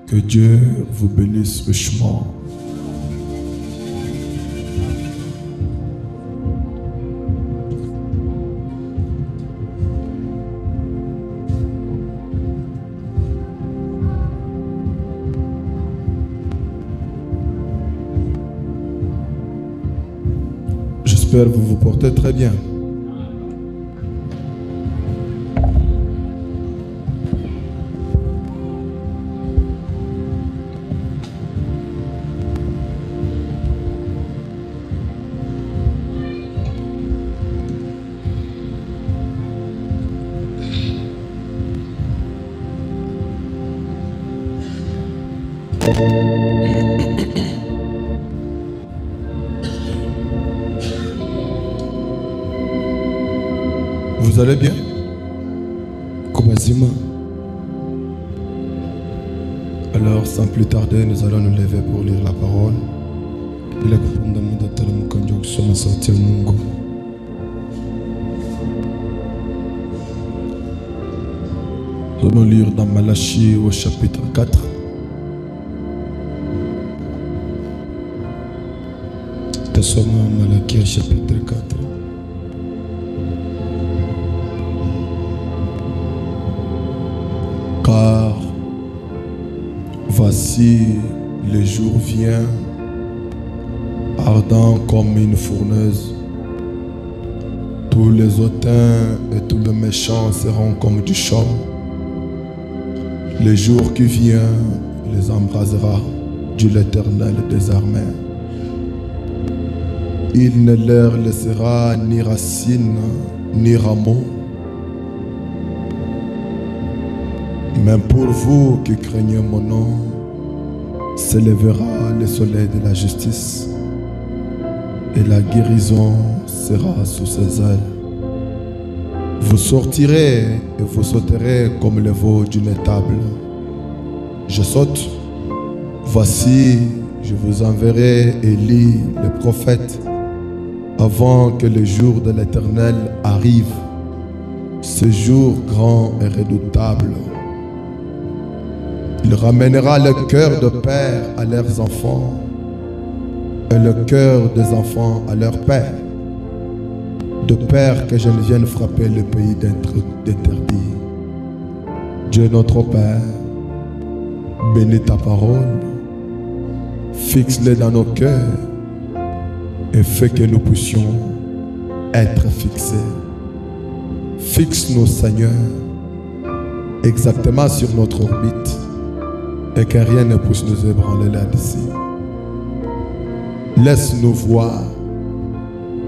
Que Dieu vous bénisse richement. J'espère que vous vous portez très bien. Vous allez bien? Alors, sans plus tarder, nous allons nous lever pour lire la parole. Nous allons lire dans Malachie au chapitre 4. Malachie chapitre 4. Car voici le jour vient, ardent comme une fournaise. Tous les hautains et tous les méchants seront comme du chaume. Le jour qui vient les embrasera, dit l'Éternel des armées. Il ne leur laissera ni racine ni rameau. Même pour vous qui craignez mon nom, s'élèvera le soleil de la justice, et la guérison sera sous ses ailes. Vous sortirez et vous sauterez comme le veau d'une étable. Je saute, voici, je vous enverrai Élie le prophète, avant que le jour de l'Éternel arrive, ce jour grand et redoutable. Il ramènera le cœur de père à leurs enfants et le cœur des enfants à leur père, de peur que je ne vienne frapper le pays d'interdit. Dieu notre Père, bénis ta parole, fixe-les dans nos cœurs et fais que nous puissions être fixés. Fixe-nous, Seigneur, exactement sur notre orbite, et que rien ne puisse nous ébranler là-dessus. Laisse-nous voir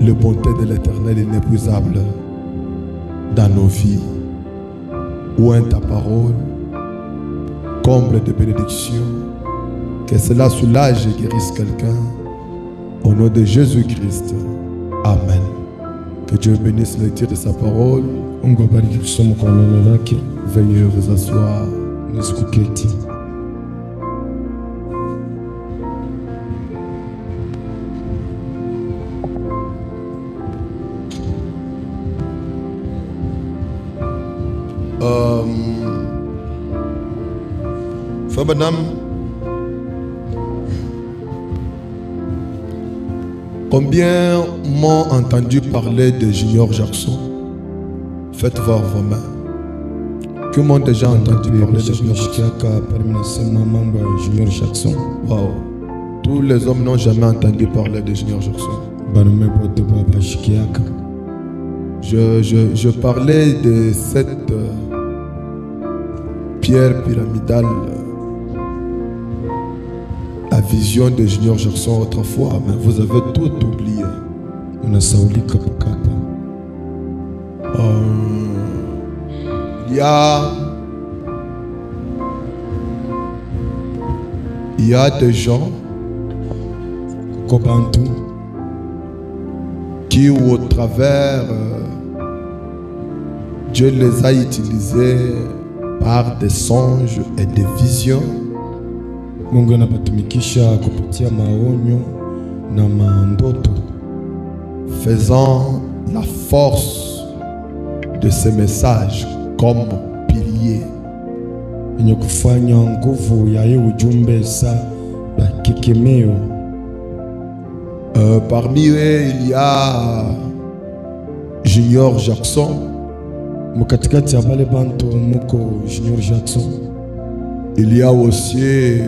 la bonté de l'Éternel inépuisable dans nos vies. Oint ta parole, comble de bénédictions, que cela soulage et guérisse quelqu'un. Au nom de Jésus-Christ. Amen. Que Dieu bénisse le tir de sa parole. Veuillez vous asseoir. Frère Benham, combien m'ont entendu parler de Junior Jackson? Faites voir vos mains. Que m'ont déjà entendu parler de Junior Jackson? Wow. Tous les hommes n'ont jamais entendu parler de Junior Jackson. Je parlais de cette pierre pyramidale, la vision de Junior Jackson autrefois, mais vous avez tout oublié. Il y a des gens qui, au travers, Dieu les a utilisés par des songes et des visions, faisant la force de ces messages comme piliers. yenye kufanya nguvu ya hii ujumbe sa kikemeo. Parmi eux, il y a Junior Jackson. Mukatikati ya bale bantu muko Junior Jackson. Il y a aussi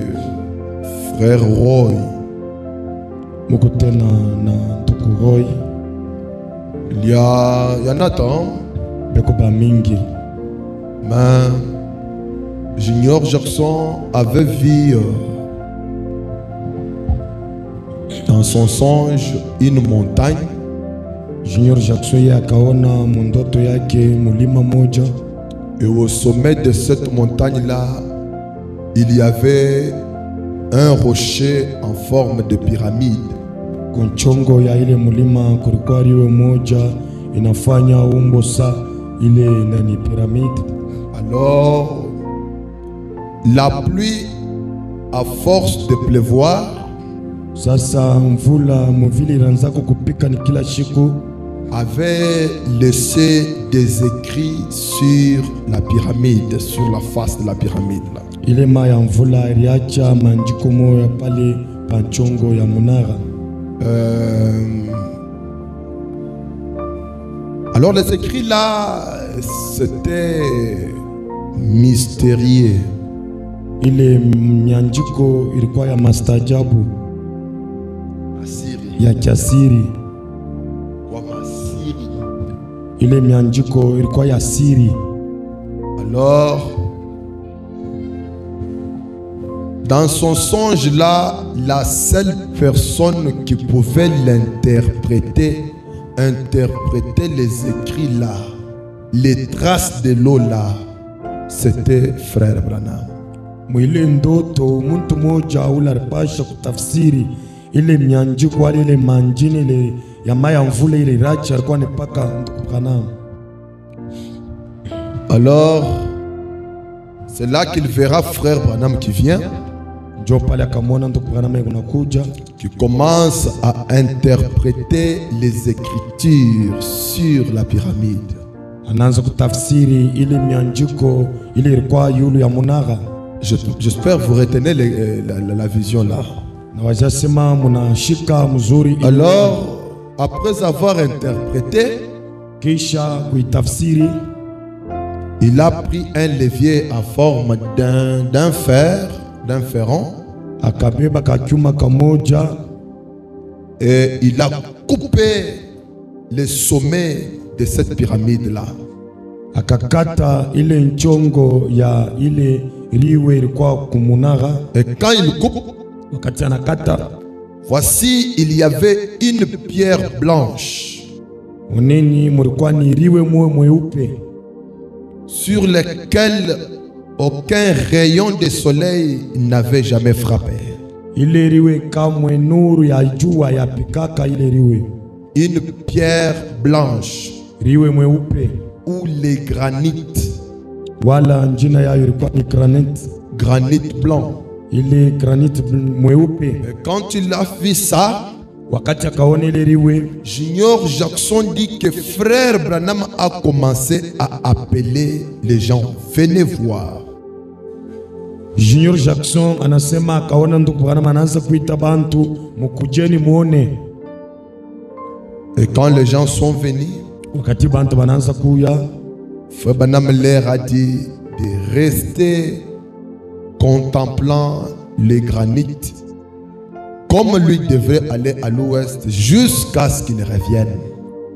Frère Roy. Muko tena na Ntuku Roy. Il y a Nathan. Beko ba mingi. Mais Junior Jackson avait vu dans son songe une montagne. Junior Jackson akaona mundoto yake mulima moja. Et au sommet de cette montagne-là, il y avait un rocher en forme de pyramide. Kunchongo ya ile mulima kulikuwa riwe moja inafanya umbo sa ile nani pyramide. Alors, la pluie, à force de pleuvoir, sasa mvula muvili ranzako kupika ni kila siku, avait laissé des écrits sur la pyramide, sur la face de la pyramide là. Ile ma ya mvula iliacha manjiko moya pale panchongo ya munara. Alors les écrits là, c'était mystérieux. Ile mianjiko ilikuwa ya mastajabu, ya kiasiri. Ile mianjiko ilikuwa ya siri. Alors, dans son songe là, la seule personne qui pouvait l'interpréter, interpréter les écrits là, les traces de l'eau là, c'était Frère Branham. Mwile ndoto muntu moja ularipasha kutafsiri ile mianjiko ile manjini ile ya maya mvule ile racha alikuwa ni paka Nduku Branham. Alors, c'est là qu'il verra Frère Branham qui vient, qui commence à interpréter les écritures sur la pyramide. J'espère vous retenez la vision là. Alors, après avoir interprété, il a pris un levier en forme d'un fer, d'un ferron, et il a coupé le sommet de cette pyramide là. Et quand il coupe, voici, il y avait une pierre blanche sur laquelle aucun rayon de soleil n'avait jamais frappé. Une pierre blanche où les granites, granit blanc. Et quand il a vu ça, Junior Jackson dit que Frère Branham a commencé à appeler les gens. Venez voir. Junior Jackson anasema akaona Nduku Branham anaanza kuita bantu mukujeni muone. Et quand les gens sont venus, wakati bantu banaanza kuya, Frère Branham leur a dit de rester contemplant les granites, comme lui devait aller à l'ouest jusqu'à ce qu'il revienne.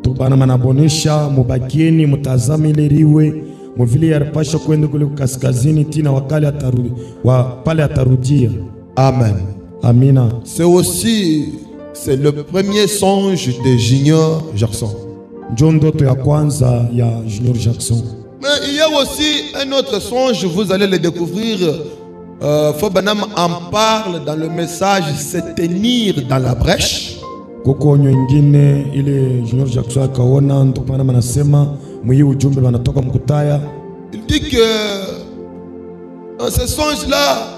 Branham anabonesha mubakieni mutazame ile riwe muvile yaripasha kwenda kule kaskazini tina wakali atarudi pale atarudia. Amen. Amina. C'est le premier songe de Junior Jackson. Ndoto ya kwanza ya Junior Jackson. Mais il y a aussi un autre songe, vous allez le découvrir. Frère Branham en parle dans le message Se tenir dans la brèche. Koko nyingine ile Junior Jackson akaona Nduku Branham anasema mwi ujumbe wanatoka mkutaya. Il dit que dans ce songe-là,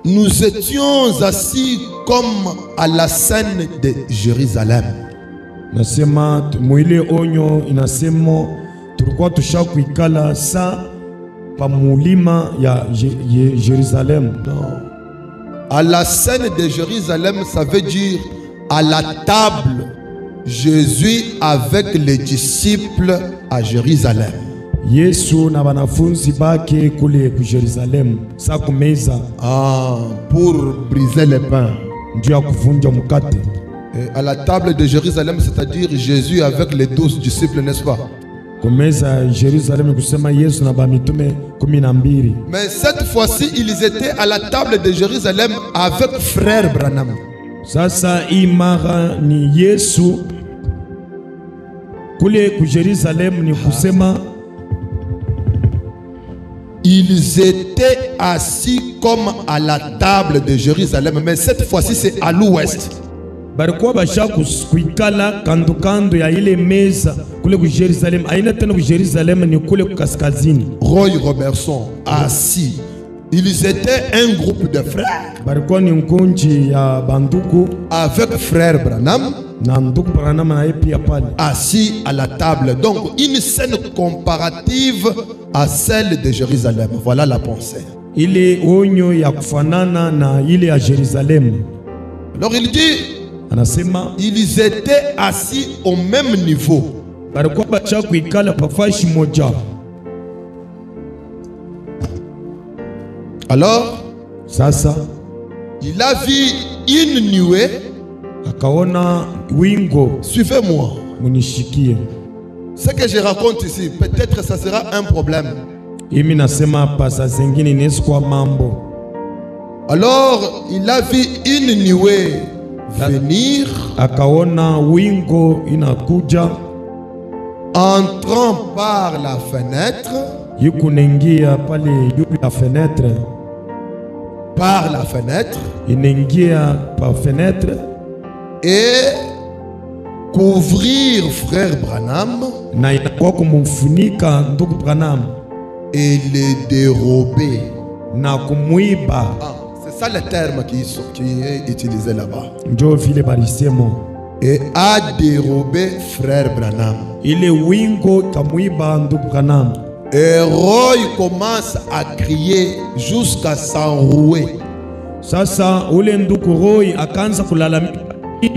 nous étions assis comme à la scène de Jérusalem. Nasema mwile onyo inasema tulikuwa tushakuikala sa pa mulima ya Jérusalem. Non. À la scène de Jérusalem, ça veut dire à la table, Jésus avec les disciples à Jérusalem. Yesu na wanafunzi bake kule ku Jérusalem sa kumeza pour briser les pains. Ndio kuvunja mkate. Et à la table de Jérusalem, c'est-à-dire Jésus avec les 12 disciples, n'est-ce pas? Kumeza Jérusalem kusema Yesu na bamitume 12. Mais cette fois-ci, ils étaient à la table de Jérusalem avec frère Branham. Sasa imara ni Yesu kule ku Jérusalem ni kusema ils étaient assis comme à la table de Jérusalem, mais cette fois-ci c'est à l'ouest. Barikuwa basha kuikala kando kando ya ile meza kule ku Jérusalem. Aina tena ku Jérusalem ni kule ku kaskazini. Roy Robertson assis. Ils étaient un groupe de frères. Barikuwa ni nkunji ya banduku avec frère Branham na ndugu Branham na yeye pia pale assis à la table. Donc une scène comparative à celle de Jérusalem. Voilà la pensée. Ile onyo ya kufanana na ile ya Jérusalem. Alors il dit anasema ils étaient assis au même niveau. Barikuwa bacha kuikala pafashi moja. Alors sasa il a vu une nuée. Akaona wingo. Suivez-moi. Munishikie. Ce que je raconte ici, peut-être ça sera un problème. Imi nasema pasa zengine nesikwa mambo. Alors il a vu une nuée venir. Akaona wingo inakuja. Entrant par la fenêtre. Yukunengia pale yule la fenêtre. Par la fenêtre. Inengia par fenêtre. Et couvrir frère Branham. Na inakuwa kumfunika ndugu Branham. Et les dérober. Na kumwiba. C'est ça le terme qui est utilisé là-bas. Ndio vile barisemo. Et a dérobé frère Branham. Ile wingo kamwiba ndugu Branham. Et Roy commence à crier jusqu'à s'enrouer. Sasa ule ndugu Roy akaanza kulalamika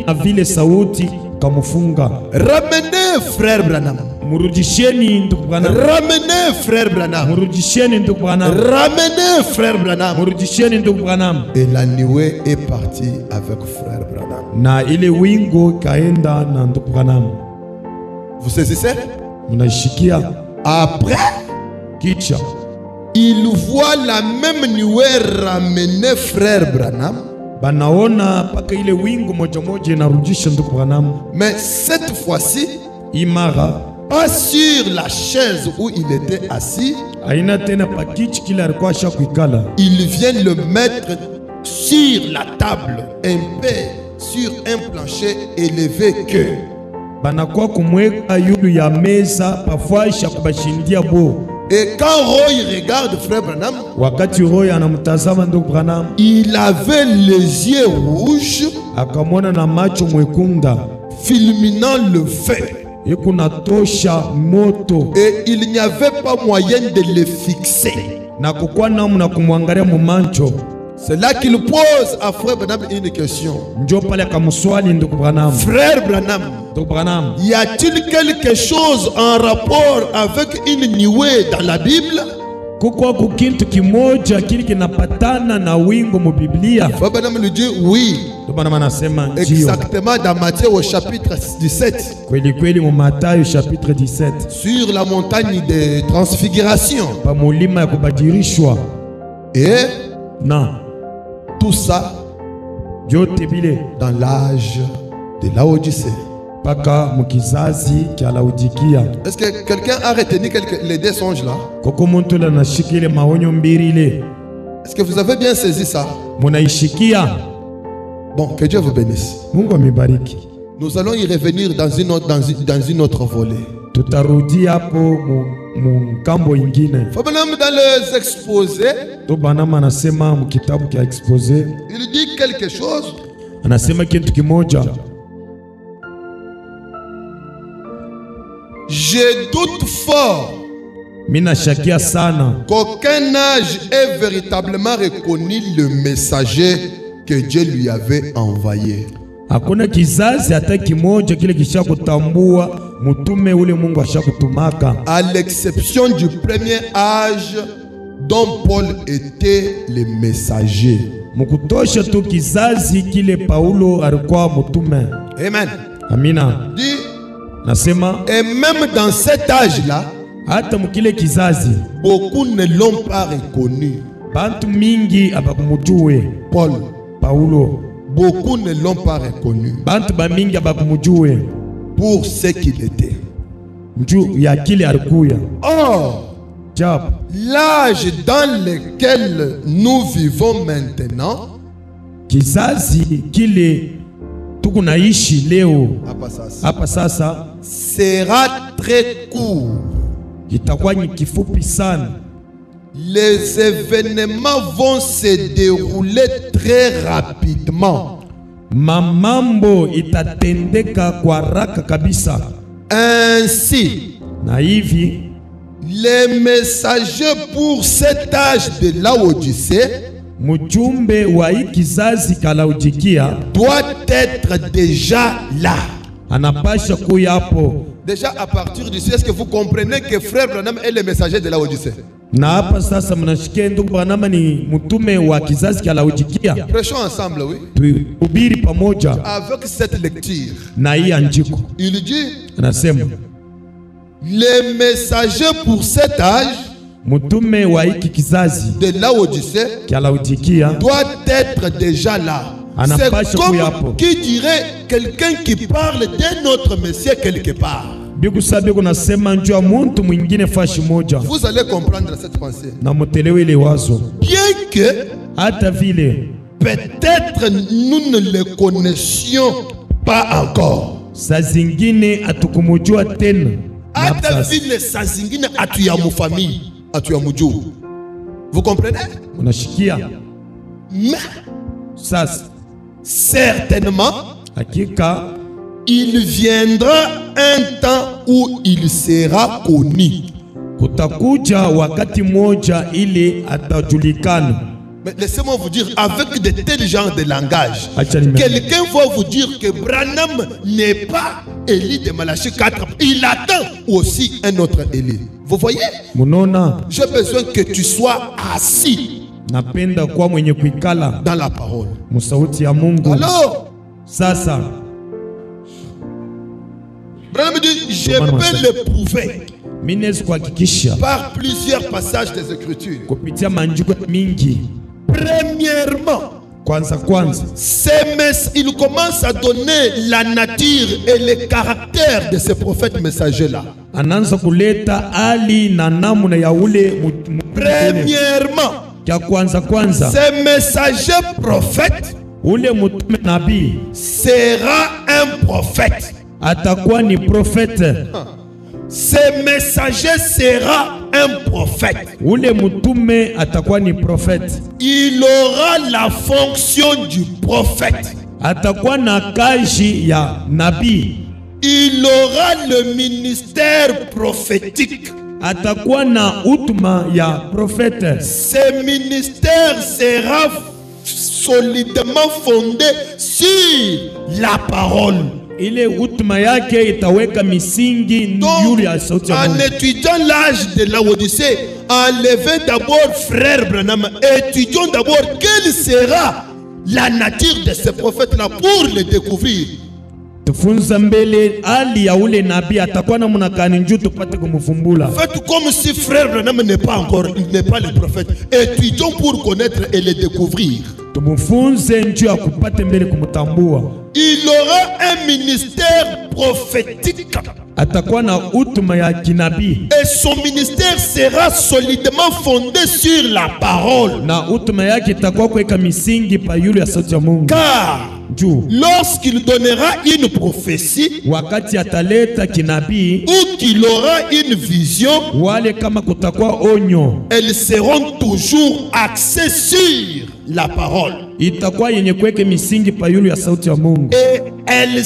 na vile sauti kamufunga. Ramenez frère Branham. Murudisheni ndugu Branham. Ramenez frère Branham. Murudisheni ndugu Branham. Ramenez frère Branham. Murudisheni ndugu Branham. Et la nuée est partie avec frère Branham. Na ile wingo kaenda na ndugu Branham. Vous saisissez? Mnashikia. Après, kicha il voit la même nuée ramener frère Branham. Banaona paka ile wingu moja moja inarudisha ndugu Branham. Mais cette fois-ci, imara pas sur la chaise où il était assis. Aina tena pakichi kile alikuwa shakuikala. Il vient le mettre sur la table, un peu sur un plancher élevé que. Banakuwa kumweka yulu ya meza pafasha kubashindia bo. Et quand Roy regarde frère Branham, wakati Roy anamtazama ndugu Branham, il avait les yeux rouges, akamwona na macho mwekunda, fulminant le feu. Ikuna tosha moto. Et il n'y avait pas moyen de le fixer. Na kukuwa namna kumwangalia mumancho. C'est là qu'il pose à frère Branham une question. Njo pale akamuswali ndugu Branham. Frère Branham, ndugu Branham, y a-t-il quelque chose en rapport avec une nuée dans la Bible? Kuko kukintu kimoja kile kinapatana na wingo mu Biblia. Frère Branham lui dit oui. Ndugu Branham anasema ndio. Exactement dans Matthieu au chapitre 17. Kweli kweli mu Mathayo chapitre 17. Sur la montagne de transfiguration. Pa mulima ya kubadilishwa. Et na tout ça dans l'âge de Laodicée. Paka mukizazi kya Laodikia. Est-ce que quelqu'un a retenu les deux songes là? Koko muntu la nashikile maonyo mbili ile. Est-ce que vous avez bien saisi ça? Munaishikia. Bon, que Dieu vous bénisse. Mungu amibariki. Nous allons y revenir dans une autre volée. Tutarudi hapo mu kambo ingine. Dans les exposés, to Branham anasema mu kitabu kia exposé, il dit quelque chose. Anasema kitu kimoja. Je doute fort Mina shakia sana qu'aucun âge ait véritablement reconnu le messager que Dieu lui avait envoyé. hakuna kizazi hata kimoja kile kishakutambua mtume ule Mungu ashakutumaka, À l'exception du premier âge dont Paul était le messager. mukutosha tu kizazi kile Paulo alikuwa mtume. Amen. Amina. Dit, Nasema et même dans cet âge-là, hata mukile kizazi beaucoup ne l'ont pas reconnu. bantu mingi abakumujue Paul, Paulo, beaucoup ne l'ont pas reconnu bantu ba mingi abakumujue pour ce qu'il était. njuu ya kile alikuya. Or, Japo l'âge dans lequel nous vivons maintenant, kizazi kile tukunaishi leo hapa sasa sera très court. kitakuwa ni kifupi sana. Les événements vont se dérouler très rapidement. Mamambo itatendeka kwa haraka kabisa. Ainsi, Na hivi les messagers pour cet âge de Laodicée mjumbe wa hii kizazi Laodikia doit être déjà là. anapasha kuya hapo. Déjà à partir d'ici, est-ce que vous comprenez que frère Branham est le messager de Laodicée? Na hapa sasa mnashikia ndugu Branham ni mtume wa kizazi cha Laodikia. Prêchons ensemble, oui. Tuhubiri pamoja Avec cette lecture, na hii andiko. il dit Anasema les messagers pour cet âge mtume wa hiki kizazi de Laodicée cha Laodikia doit être déjà là. C'est comme qui dirait quelqu'un qui parle d'un autre Messie quelque part. bikusabe kunasema njoo muntu mwingine fashi moja. Vous allez comprendre cette pensée. Na mutelewe ile wazo. Bien que Hata vile peut-être nous ne le connaissions pas encore. saa zingine hatukumujua tena. Hata vile saa zingine atuyamu famille, atuyamu juu. Vous comprenez? Unashikia? Mais Sasa certainement, hakika il viendra un temps où il sera connu. kutakuja wakati moja ile atajulikana. Mais laissez-moi vous dire, avec de tels genres de langage, Achani mimi. quelqu'un va vous dire que Branham n'est pas Élie de Malachie 4. Il attend aussi un autre Élie. Vous voyez? Munona, J'ai besoin que tu sois assis napenda kuwa mwenye kuikala dans la parole. musauti ya Mungu. Alors, Sasa Branham dit, je peux le prouver mimi naweza kuhakikisha par plusieurs passages des Écritures. kupitia maandiko mingi. Premièrement, Kwanza il commence à donner la nature et le caractère de ces prophètes messagers-là. anaanza kuleta ali na namna ya ule Premièrement, ya kwanza ces messagers prophètes ule mtume nabii sera un prophète. atakuwa ni profete. Ce messager sera un prophète. Ule mtume atakuwa ni profete. Il aura la fonction du prophète. Atakuwa na kazi ya nabii. Il aura le ministère prophétique. Atakuwa na utuma ya profete. Ce ministère sera solidement fondé sur la parole. Ile utuma yake itaweka misingi yule ya sauti ya Mungu. En étudiant l'âge de Laodicée, enlevez d'abord frère Branham, étudions d'abord quelle sera la nature de ce prophète-là pour le découvrir. Tufunza mbele ali ya ule nabii atakuwa na munakani njoo tupate kumfumbula. Faites comme si frère Branham n'est pas le prophète. Étudions pour connaître et le découvrir. Tumufunze njoo akupate mbele kumtambua. Il aura un ministère prophétique. Atakuwa na utuma ya kinabii. Et son ministère sera solidement fondé sur la parole. Na utuma yake itakuwa kuweka misingi pa yule ya sauti ya Mungu. Car lorsqu'il donnera une prophétie, wakati ataleta kinabii, ou qu'il aura une vision, wale kama kutakuwa onyo, elles seront toujours axées sur la parole. Itakuwa yenye kuweka misingi pa yule ya sauti ya Mungu. Et elles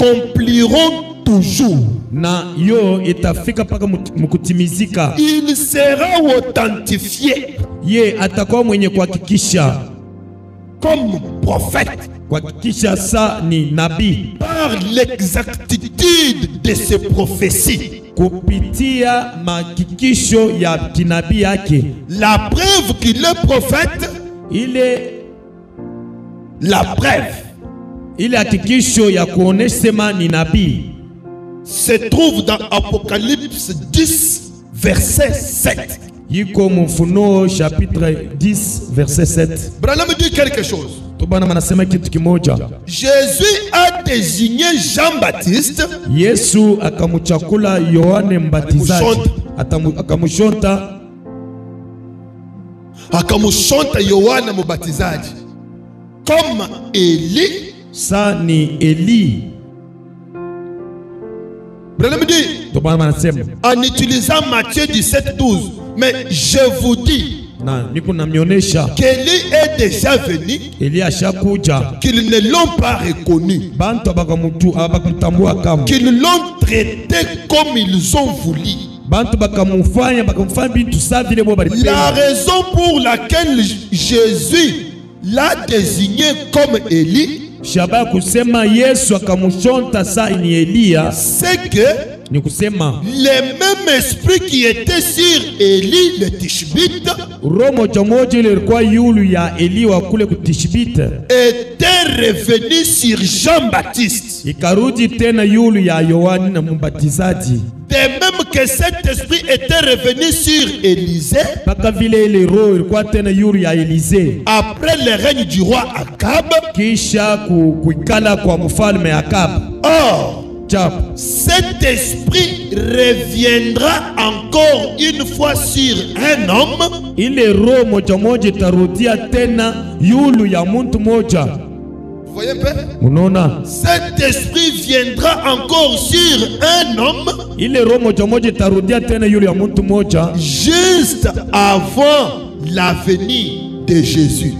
s'accompliront toujours. na yo itafika paka mkutimizika. Il sera authentifié Ye atakuwa mwenye kuhakikisha comme prophète kuhakikisha sa ni nabii par l'exactitude de ses prophéties. kupitia mahakikisho ya kinabii yake. La preuve qu'il est prophète, la preuve ile hakikisho ya kuonesha sema ni nabii se trouve dans Apocalypse 10 verset 7. yiko Ufunuo chapitre 10 verset 7. Branham dit quelque chose. Tubana manasema kitu kimoja. Jésus a désigné Jean-Baptiste, Yesu akamuchakula Yohane Mbatizaji, akamushonta Yohana Mbatizaji comme Élie. Sa ni Eli. Branham dit en utilisant Matthieu 17:12, mais je vous dis qu'Élie est déjà venu, qu'ils ne l'ont pas reconnu, qu'ils l'ont traité comme ils ont voulu. La raison pour laquelle Jésus l'a désigné comme Élie, c'est que le même esprit qui était sur Élie le Tishbite était revenu sur Jean-Baptiste. De même que cet esprit était revenu sur Élisée après le règne du roi Akab. Or, cet esprit reviendra encore une fois sur un homme. Vous voyez un peu? Cet esprit viendra encore sur un homme juste avant la venue de Jésus.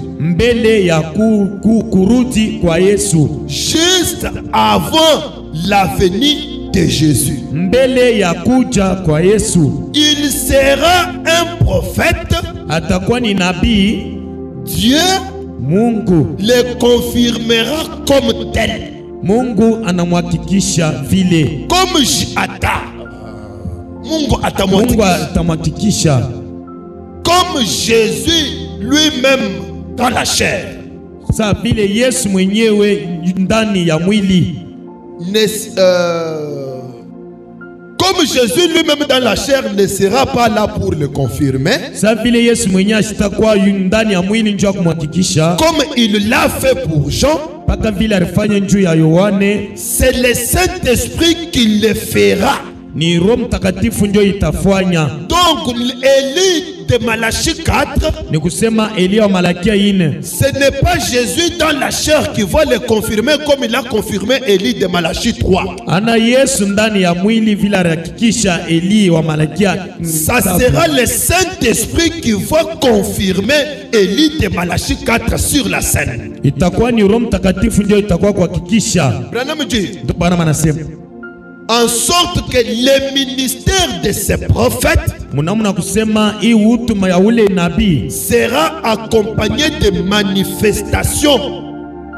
Juste avant la venue de Jésus. Il sera un prophète. Dieu le confirmera comme tel. Comme Ata. Mungu atamwakikisha. Comme Jésus lui-même dans la chair. Comme Jésus lui-même dans la chair ne sera pas là pour le confirmer, comme il l'a fait pour Jean, c'est le Saint-Esprit qui le fera. Donc Élie de Malachie 4, ce n'est pas Jésus dans la chair qui va le confirmer comme il a confirmé Élie de Malachie 3. Ça sera le Saint-Esprit qui va confirmer Élie de Malachie 4 sur la scène. Branham dit en sorte que le ministère de ces prophètes sera accompagné de manifestations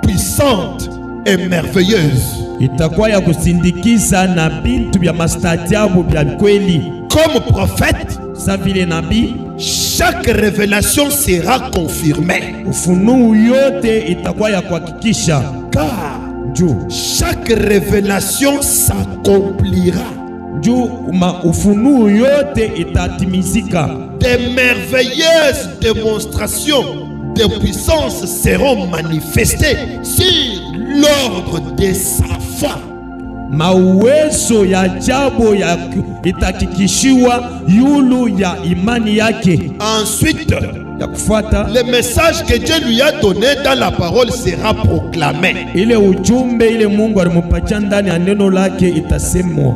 puissantes et merveilleuses. Comme prophète, chaque révélation sera confirmée. Car chaque révélation s'accomplira. Des merveilleuses démonstrations de puissance seront manifestées sur l'ordre de sa foi. Mawezo ya ajabu itakikishiwa yulu ya imani yake. Ensuite, le message que Dieu lui a donné dans la parole sera proclamé.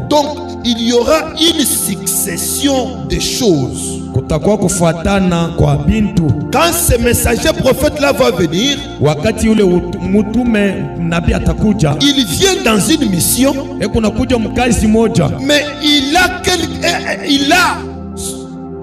Donc il y aura une succession succession des choses. Kutakuwa kufuatana kwa bintu. Quand ce messager prophète-là va venir, Wakati ule mutume nabii atakuja, il vient dans une mission, kuna kuja mkazi moja, mais il a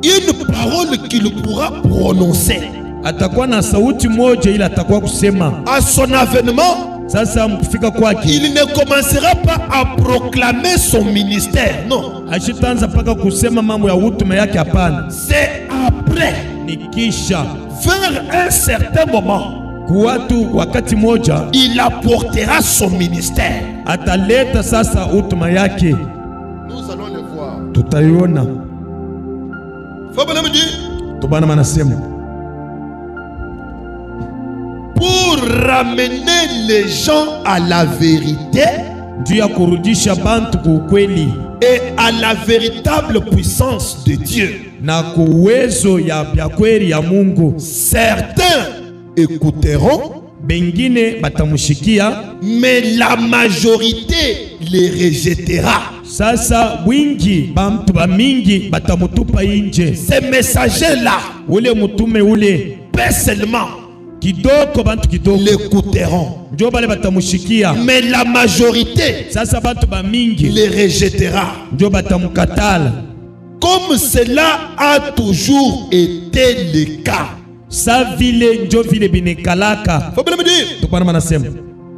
une parole qu'il pourra prononcer. Atakuwa na sauti moja ila atakuwa kusema. À son avènement, Sasa mkufika kwake, il ne commencera pas à proclamer son ministère, non. ashitanza paka kusema mambo ya utume yake, hapana. C'est après, Ni kisha vers un certain moment, kuwatu wakati moja il apportera son ministère. ataleta sasa utume yake. Nous allons le voir. Tutaiona. Faut bien me dire, Tubana manasema pour ramener les gens à la vérité juu ya kurudisha bantu kuukweli et à la véritable puissance de Dieu. na kuwezo ya kweli ya Mungu. Certains écouteront, Bengine batamushikia, mais la majorité les rejettera. sasa wingi bantu bamingi batamutupa inje. Ces messagers-là, Ule mutume ule peu seulement kidoko bantu kidoko l'écouteront, njo bale batamushikia, mais la majorité sasa bantu bamingi les rejettera. njo batamukatala. Comme cela a toujours été le cas. Sa vile njo vile binekalaka. Faut bien me dire, Tupana manasema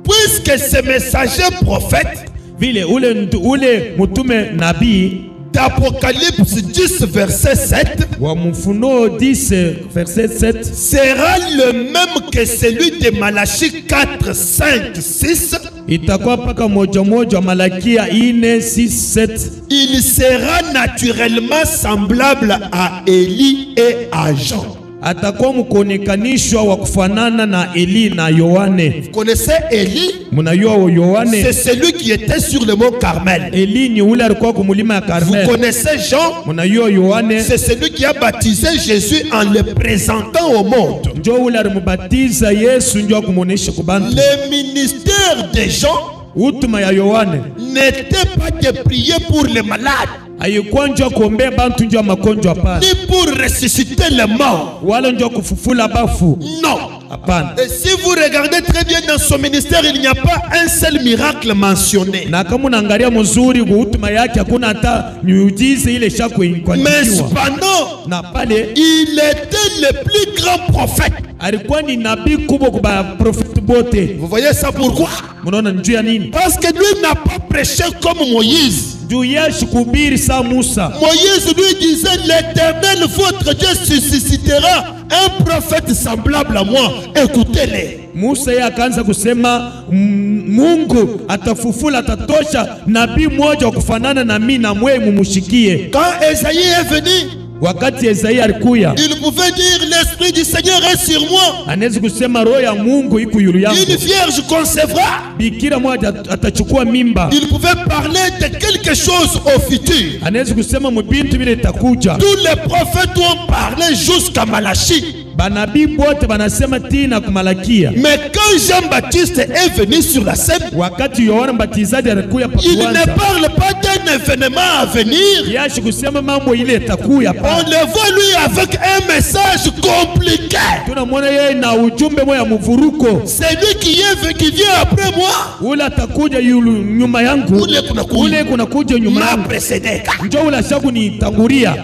puisque ces messagers prophètes vile ule mutume nabii d'Apocalypse 10 verset 7 wa Mfunuo 10 verset 7 sera le même que celui de Malachie 4, 5, 6. itakuwa paka moja moja Malakia 4, 6, 7. Il sera naturellement semblable à Élie et à Jean. Atakuwa mkonekanishwa wa kufanana na Eli na Yohane. Vous connaissez Élie? Munajua Yohane? C'est celui qui était sur le mont Carmel. Eli ni ule alikuwa kumulima ya Vous Karmel. connaissez Jean? Munajua Yohane? C'est celui qui a baptisé Jésus en le présentant au monde. Njo ule alimubatiza Yesu njo kumuonesha kubantu. Le ministère de Jean Utuma ya Yohane n'était pas de prier pour les malades, haikuwa njo kuombea bantu njo magonjwa, hapana. ni pour ressusciter les morts. Wala njo kufufula bafu, Non. hapana. Et si vous regardez très bien dans son ministère, il n'y a pas un seul miracle mentionné. Na kama unaangalia mzuri kuutuma yake hakuna hata miujiza ile shako Mais inkwandikiwa. cependant, Na pale il était le plus grand prophète. alikuwa ni nabii kubwa kwa profeti bote. Vous voyez ça pourquoi? Mnaona njuu ya nini? Parce que lui n'a pas prêché comme Moïse. Juu yeshi kubiri sa Musa. Moïse lui disait, l'Éternel votre Dieu suscitera un prophète semblable à moi. Écoutez-les. Musa yeye akaanza kusema Mungu atafufula, atatosha nabii mmoja wa kufanana na mimi na mwe mumushikie. Quand Esaïe est venu, Wakati Isaia alikuya, il pouvait dire, l'Esprit du Seigneur est sur moi. anaweza kusema roho ya Mungu iko yulu yangu. Une vierge concevra. Bikira mmoja atachukua mimba. Il pouvait parler de quelque chose au futur. Anaweza kusema mbintu vile itakuja. Tous les prophètes ont parlé jusqu'à Malachie. Banabii bote banasema tina kumalakia. Mais quand Jean-Baptiste est venu sur la scène, Wakati Yohana Mbatizaji alikuya pa il ne kwanza, parle pas d'un événement à venir. yashi kusema mambo ile itakuya pa. On le voit lui avec un message compliqué. Tunamwona yeye na ujumbe moya mvuruko. C'est lui qui vient après moi. Ule atakuja yulu nyuma yangu. Ule kuna kuja nyuma M'a yangu. précédé. Njoo ula shaku ni tangulia.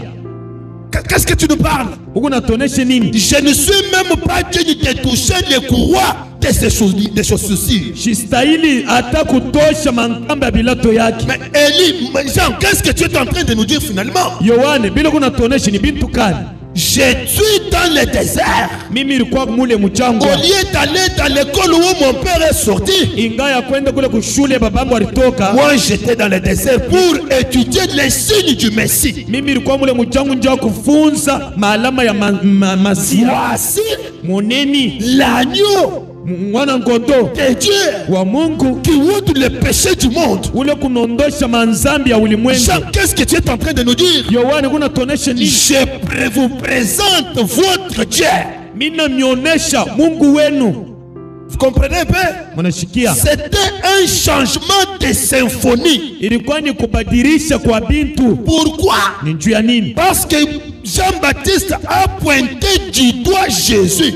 Qu'est-ce que tu nous parles? Huko natoneshe nini? Je ne suis même pas digne de toucher les courroies de ces chaussures. Shistahili hata kutosha mankamba ya bilato yake. Mais Élie, Jean, qu'est-ce que tu es en train de nous dire finalement? Yohane, bila kuna toneshe ni bintu kani? Je suis dans le désert. Mimi ilikuwa mule mchango. Au lieu d'aller dans l'école où mon père est sorti, Inga ya kwenda kule kushule babangu alitoka. moi j'étais dans le désert pour étudier les signes du Messie. Mimi ilikuwa mule mchango njoo kufunza maalama ya Masia. Voici Moneni l'agneau mwana ngondo de Dieu wa Mungu qui ôte le péché du monde. ule kunondosha manzambi ya ulimwengu. Jean, qu'est-ce que tu es en train de nous dire? Yohane, kuna toneshe nini? Je vous présente votre Dieu. Mina mionesha Mungu wenu. Vous comprenez un peu? C'était un changement de symphonie. Pourquoi? Parce que Jean-Baptiste a pointé du doigt Jésus.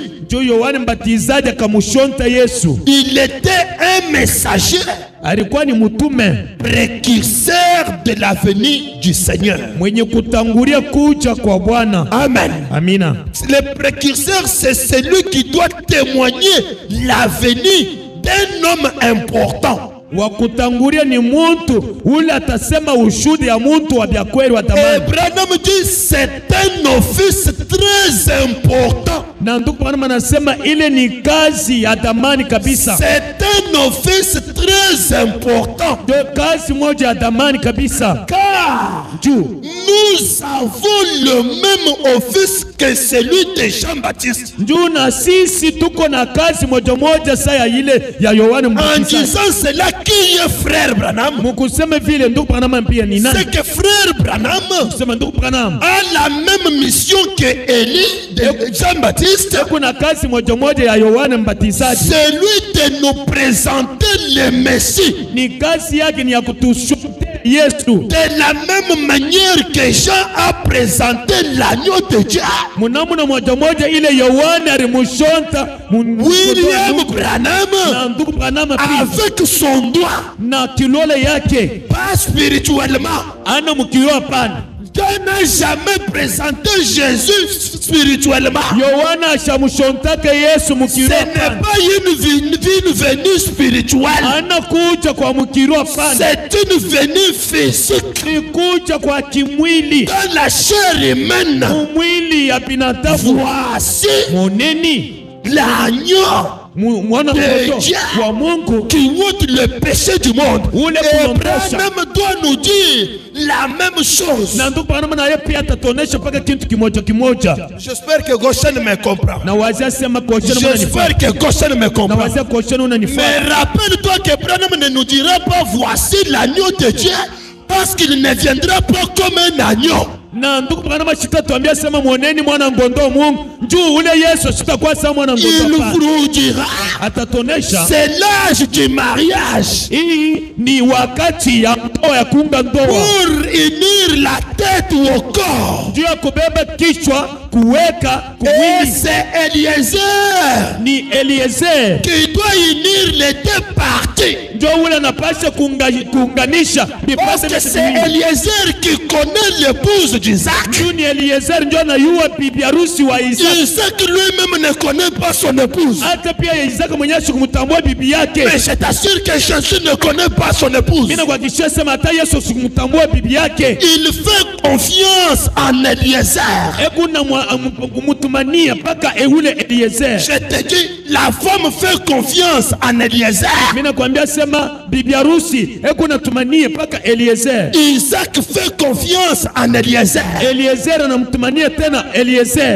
Il était un messager, précurseur de l'avenir du Seigneur. Amen. Amina. Le précurseur, c'est celui qui doit témoigner l'avenir d'un homme important. Wakutangulia ni muntu ule atasema ushuhuda ya muntu wa vya kweli wa thamani. Branham dit c'est un office très important. Na ndugu Branham anasema ile ni kazi ya thamani kabisa. C'est un office très important. Ndio kazi moja ya thamani kabisa. Car nous avons le même office que celui de Jean-Baptiste. Ndio na sisi tuko na kazi moja moja saya ile ya Yohana Mbatizaji. En disant cela, qui est frère Branham? C'est que frère Branham a la même mission que Élie de Jean-Baptiste. C'est lui de nous présenter le Messie. De la même manière que Jean a présenté l'agneau de Dieu. William Branham avec son doigt, pas spirituellement, Dieu n'a jamais présenté Jésus spirituellement. Ce n'est pas une venue spirituelle. C'est une venue physique. Dans la chair humaine. Voici l'agneau de Dieu qui ôte le péché du monde. Et Branham doit nous dire la même chose. J'espère que Goshen me comprend. J'espère que Goshen me comprend. Mais rappelle-toi que Branham ne nous dira pas voici l'agneau de Dieu, parce qu'il ne viendra pas comme un agneau. Il vous dira c'est l'âge du mariage pour unir la tête au corps. Et c'est Eliezer qui doit unir les deux parties. Parce que c'est Eliezer qui connaît l'épouse d'Isaac. Isaac lui-même ne connaît pas son épouse. Mais je t'assure que Jésus ne connaît pas son épouse. Il fait confiance en Eliezer. Je te dis, la femme fait confiance en Eliezer. Isaac fait confiance en Eliezer.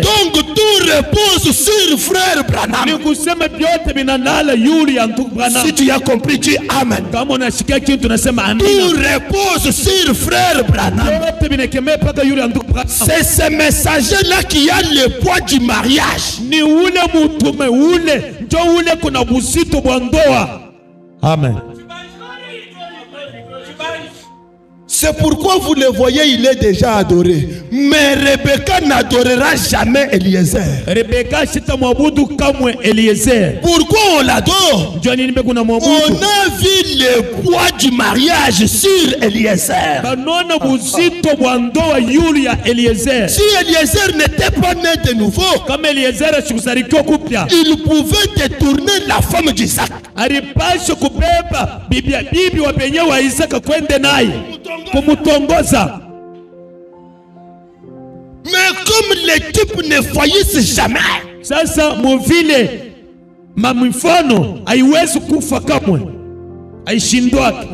Donc tout repose sur frère Branham. Si tu as compris, dis Amen. Tout repose sur frère Branham. C'est ce messager-là qui a le poids du mariage. Amen. C'est pourquoi vous le voyez, il est déjà adoré. Mais Rebecca n'adorera jamais Eliezer. Pourquoi on l'adore? On a vu le poids du mariage sur Eliezer. Si Eliezer n'était pas né de nouveau, il pouvait détourner la femme d'Isaac. Mais comme les types ne faillissent jamais,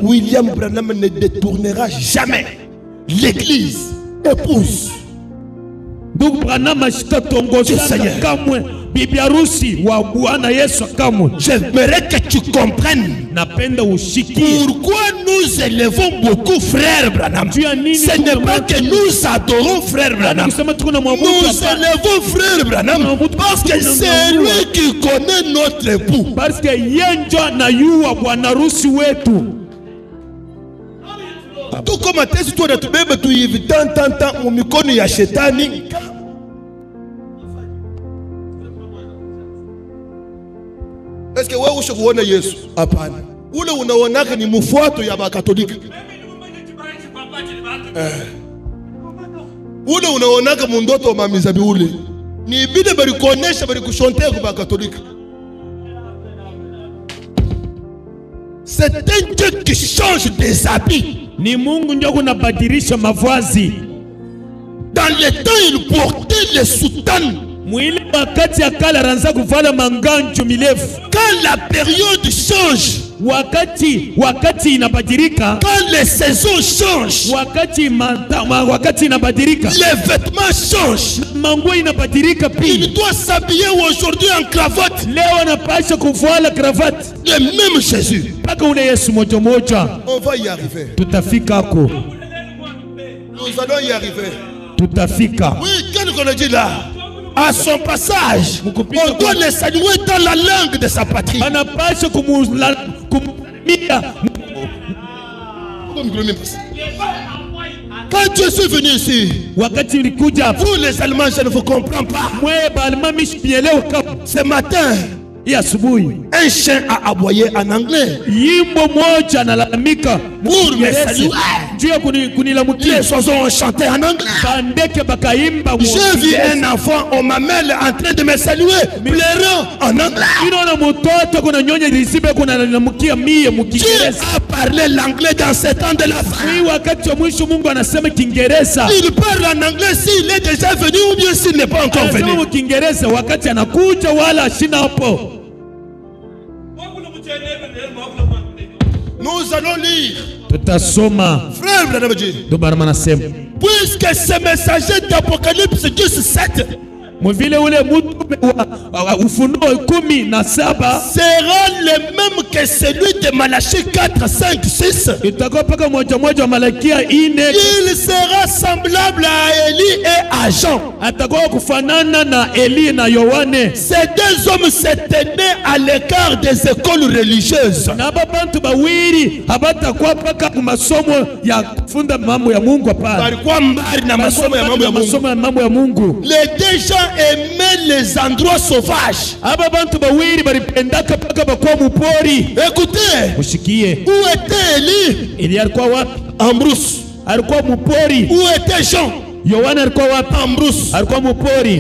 William Branham ne détournera jamais l'église épouse du Seigneur. bibi harusi wa Bwana Yesu kamwe. J'aimerais que tu comprennes Napenda ushikie pourquoi nous élevons beaucoup frère Branham. Ce n'est pas que nous adorons frère Branham. Nous élevons frère Branham parce que c'est lui qui connaît notre époux. Parce que yenjo na yuwa bwana harusi wetu. Tout comme à tes histoires de tout bébé, tu y vis tant, mon mikono ya shetani. Est-ce que wewe ushakuona Yesu? Hapana. Ule unaonaka ni mfuato ya Bakatolika. Ule unaonaka mundoto wa mamizabi ule. Ni bide bari kuonesha bari kushontea kwa Bakatolika. C'est un Dieu qui change des habits. Ni Mungu ndio kunabadilisha mavazi. Dans le temps il portait les soutanes. Mwili wakati akala anaanza kuvala manganjo mirefu. Quand la période change, wakati inabadilika, quand les saisons changent, wakati inabadilika, les vêtements changent, manguo inabadilika pia. Il doit s'habiller aujourd'hui en cravate. Leo anapaswa kuvala cravate. Le même Jésus. Paka ule Yesu moja moja. On va y arriver. Tutafika hako. Nous allons y arriver. Tutafika. Oui, qu'est-ce qu'on a dit là? À son passage, on doit le saluer dans la langue de sa patrie. Quand je suis venu ici, vous les Allemands, je ne vous comprends pas. Ce matin, un chien a aboyé en anglais. Pour me saluer. Les oiseaux ont chanté en anglais. J'ai vu un enfant au mamelle en train de me saluer, pleurant en anglais. Dieu a parlé l'anglais dans ce temps de la fin. Il parle en anglais s'il est déjà venu ou bien s'il n'est pas encore venu. Nous allons lire. Frère Branham dit, puisque ce messager d'Apocalypse 17 sera le même que celui de Malachie 4, 5, 6. Il sera semblable à Élie et à Jean. Ces deux hommes s'étaient à l'écart des écoles religieuses. Les deux gens aimaient les endroits sauvages. Écoutez, où était Élie? En brousse. Où était Jean? En brousse.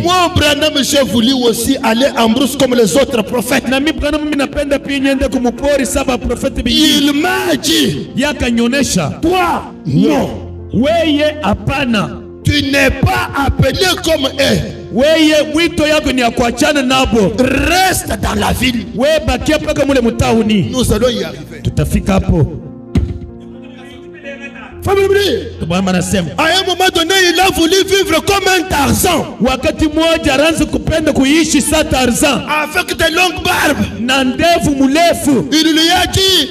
Moi, Branham, j'ai voulu aussi aller en brousse comme les autres prophètes. Il m'a dit, toi, non. Tu n'es pas appelé comme eux. Reste dans la ville. Nous allons y arriver. À un moment donné, il a voulu vivre comme un Tarzan. Avec de longues barbes. Il lui a dit,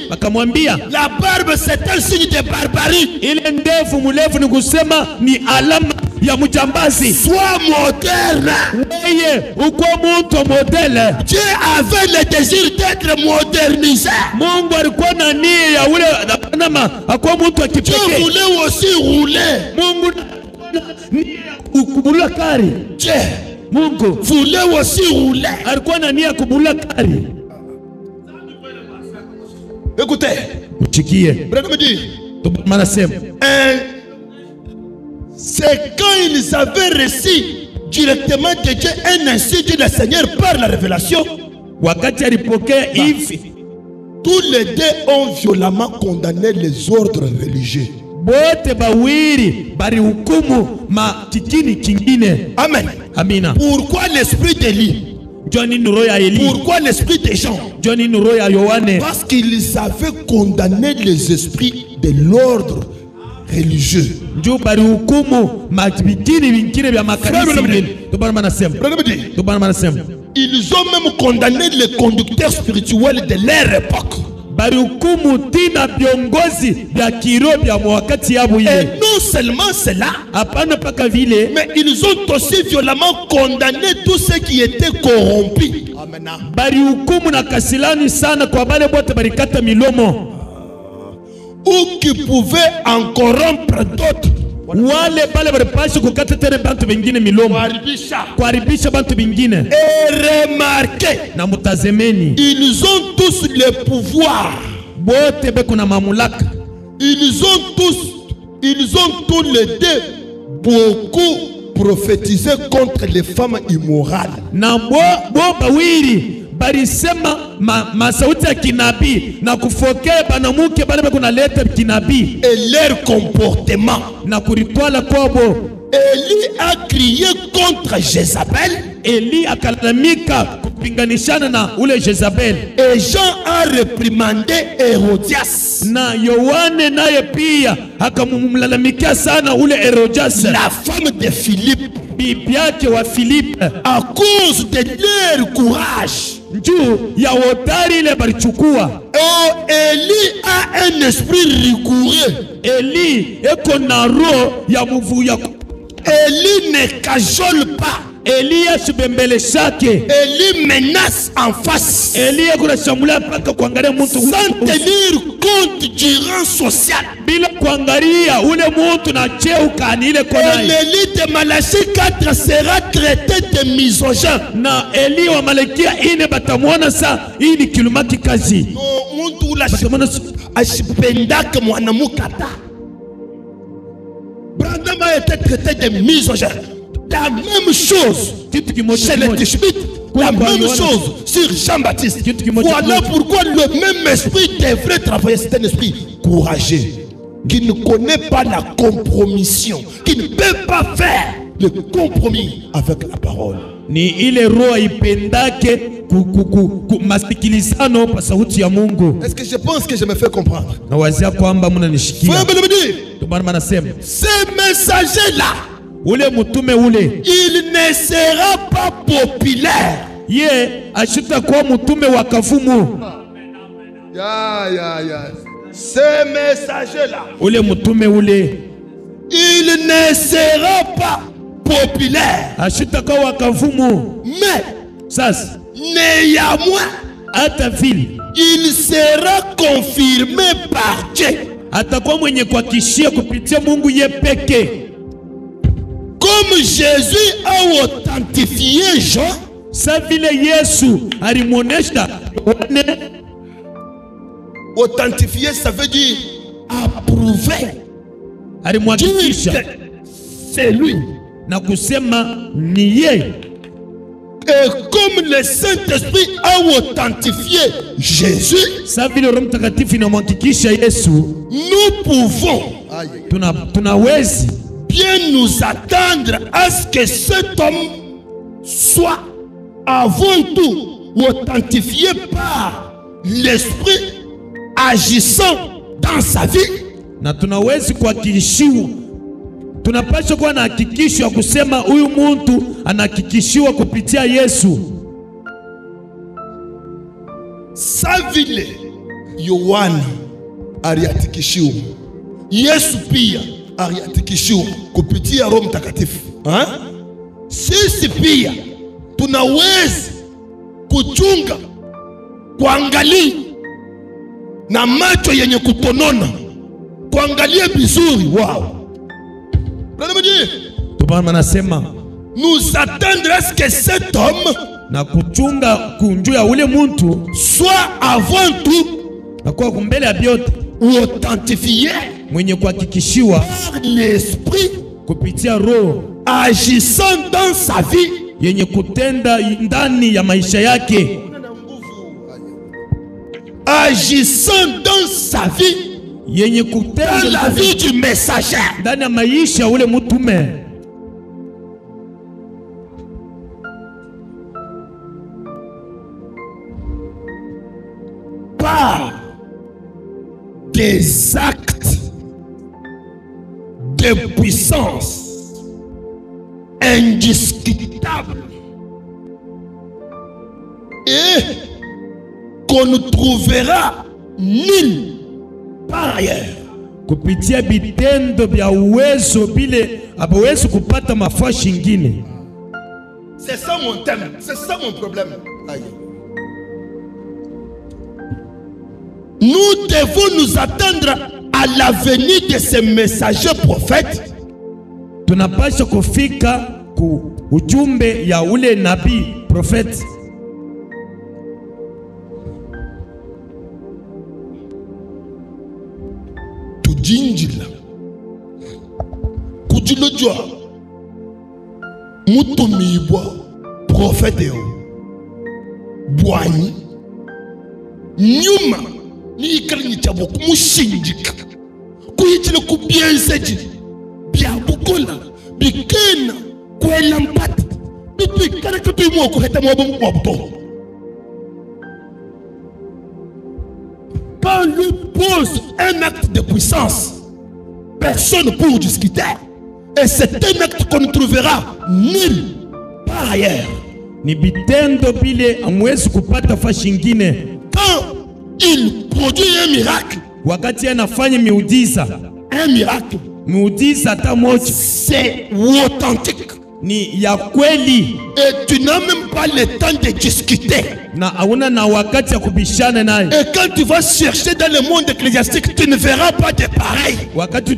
la barbe c'est un signe de barbarie. Sois moderne. Dieu avait le désir d'être modernisé. Dieu voulait aussi rouler. Dieu voulait aussi rouler. Écoutez, c'est quand ils avaient reçu directement de Dieu un ainsi dit le Seigneur par la révélation. Tous les deux ont violemment condamné les ordres religieux. Amen. Amina. Pourquoi l'esprit d'Élie? Pourquoi l'esprit des gens? Parce qu'ils avaient condamné les esprits de l'ordre religieux. Ils ont même condamné les conducteurs spirituels de leur époque. balihukumu tina viongozi vya kiroho vya wakati yabo ile. Et non seulement cela, hapana paka vile, mais ils ont aussi violemment condamné tous ceux qui étaient corrompus. Amen. Balihukumu na kasilani sana kwa bale bote balikata milomo ou qui pouvaient en corrompre d'autres. wale bale balipasha kukata tena bantu bengine milomo kuharibisha bantu bengine. Et remarquez, na mutazemeni, ils ont tous le pouvoir, bote beko na mamulaka. ils ont tous les deux beaucoup prophétisé contre les femmes immorales. Na bo bawiri balisema masauti ya kinabii na kufokea banamuke bale beko na leta kinabii et leur comportement. na kuritwala kwabo. Élie a crié contre Jézabel. Eli akalamika kupinganishana na ule Jezabel. Et Jean a réprimandé Hérodias. Na Yohane naye pia akamumlalamikia sana ule Herodias, la femme de Philippe, bibi yake wa Philippe, à cause de leur courage. Njuu ya hodari ile balichukua. Oh, Élie a un esprit rigoureux. Eli eko na roho ya muvuya. Élie ne cajole pas. Eli asibembele shake. Élie menace en face. Eli kuna shambulia paka kuangalia mtu sans tenir compte du rang social. Bila kuangalia ule mtu na cheo kani ile kona. Élie de Malachie 4 sera traité de misogyne. Na Eli wa Malakia ine batamwona sa hii ni kilumaki kazi. No, mtu ula ashipendaka mwanamukata. Branham a été traité de misogyne. La même chose chez les Tishbites, la même chose sur Jean-Baptiste. Voilà pourquoi le même esprit devrait travailler. C'est un esprit courageux qui ne connaît pas la compromission, qui ne peut pas faire le compromis avec la parole. Ni ile roho ipendake masikilizano pa sauti ya Mungu. Est-ce que je pense que je me fais comprendre? Na wazia kwamba mnanishikia. Tubana manasema ce messager là, ule mutume ule, il ne sera pas populaire. Ye ashuta kwa mutume wa kavumu. Ce messager là, ule mutume ule, il ne sera pas populaire. Ashuta kwa wakavumu. Mais sasa néanmoins, hata vile il sera confirmé par Dieu. Atakuwa mwenye kuhakikishia kupitia Mungu ye peke. Comme Jésus a authentifié Jean, sa vile Yesu alimuonesha Yohane. Authentifié, ça veut dire approuvé. Alimhakikisha c'est lui. Na kusema ni yeye. Et comme le Saint-Esprit a authentifié Jésus, sa vile Roho Mtakatifu inamhakikisha Yesu, nous pouvons tunawezi bien nous attendre à ce que cet homme soit avant tout authentifié par l'Esprit agissant dans sa vie. Na tunawezi kuhakikishiwa, tunapaswa kuwa na hakikisho ya kusema huyu mtu anahakikishiwa kupitia Yesu. Sa vile Yohana alihatikishiwa, Yesu pia alihatikishiwa kupitia Roho Mtakatifu. Sisi pia tunaweza kuchunga, kuangalia na macho yenye kutonona, kuangalia vizuri. Wow. Nous attendre à ce que cet homme na kuchunga kunju ya ule muntu soit avant tout na kwa kumbele ya biote authentifié mwenye kuhakikishiwa par l'Esprit kupitia Roho agissant dans sa vie, yenye kutenda ndani ya maisha yake, agissant dans sa vie, yenye kutenda dans la vie du messager, ndani ya maisha ule mutume. Par des actes de puissance indiscutables et qu'on ne trouvera nulle part ailleurs. Kupitia vitendo vya uwezo bile abawezi kupata mafaa shingine. C'est ça mon thème, c'est ça mon problème. Aïe. Nous devons nous attendre à la venue de ces messagers prophètes. Tunapaswa kufika ku ujumbe ya ule nabii prophet. Tujinjila kujilojwa mutu mibwa prophète yo bwani nyuma ni ikali chabo kumushinjika kuyichile kubienseji bya bukola bikena kwela mpata bipikana kutu mo ko heta mo buto. Quand lui pose un acte de puissance, personne pour discuter. Et c'est un acte qu'on ne trouvera nulle part ailleurs. Ni bitendo bile amwezi kupata fashingine. Quand il produit un miracle, wakati anafanya miujiza, un miracle, miujiza hata moja, c'est authentique. Ni ya kweli. Et tu n'as même pas le temps de discuter. Na hauna na wakati ya kubishana naye. Et quand tu vas chercher dans le monde ecclésiastique, tu ne verras pas de pareil. Wakati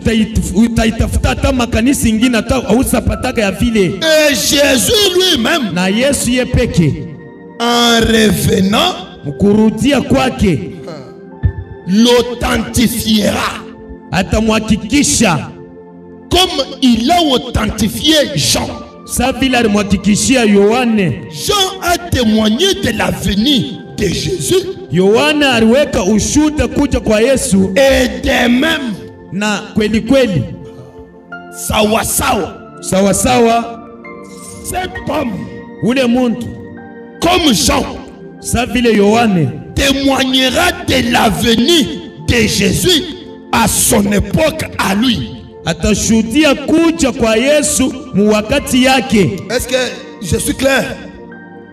utaitafuta hata makanisa ingine hata ausapataka ya vile. Et Jésus lui-même, na Yesu ye peke, en revenant, mkurudia kwake, l'authentifiera. Atamhakikisha comme il a authentifié Jean. Sa vile alimhakikishia Yohane. Jean a témoigné de la venue de Jésus. Yohane aliweka ushuhuda kuja kwa Yesu. Et de même, na kweli kweli, sawa sawa, sawa sawa, cet homme, ule muntu, comme Jean, sa vile Yohane, témoignera de la venue de Jésus à son époque à lui. Atashuhudia kuja kwa Yesu muwakati yake. Est-ce que je suis clair?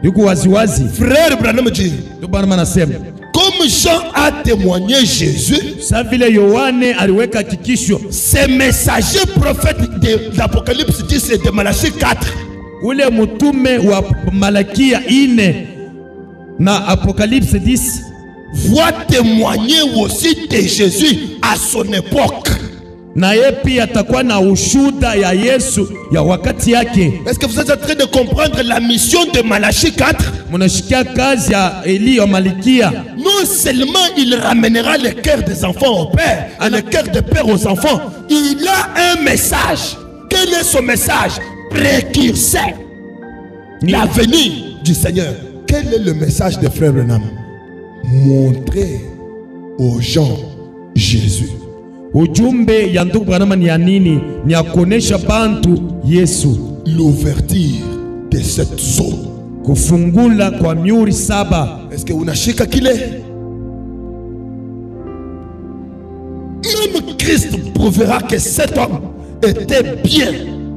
Yuko waziwazi. Frère Branham dit, comme Jean a témoigné Jésus, sa vile Yohane aliweka hakikisho, ces messagers prophètes de l'Apocalypse 10 et de Malachie 4, ule mutume wa Malakia 4 na Apocalypse 10, voit témoigner aussi de Jésus à son époque. Na yepi atakuwa na ushuda ya Yesu ya wakati yake. Est-ce que vous êtes en train de comprendre la mission de Malachie 4? Munashikia kazi ya Eli wa Malikia. Non seulement il ramènera le cœur des enfants au père et le cœur des pères aux enfants, il a un message. Quel est son message? Précurseur. La venue du Seigneur. Quel est le message de Frère Branham? Montrer aux gens Jésus. Ujumbe ya ndugu Branham ni ya nini? Ni ya kuonesha bantu Yesu. L'ouverture de cette zone. Kufungula kwa miuri 7. Est-ce que unashika kile? Même Christ prouvera que cet homme était bien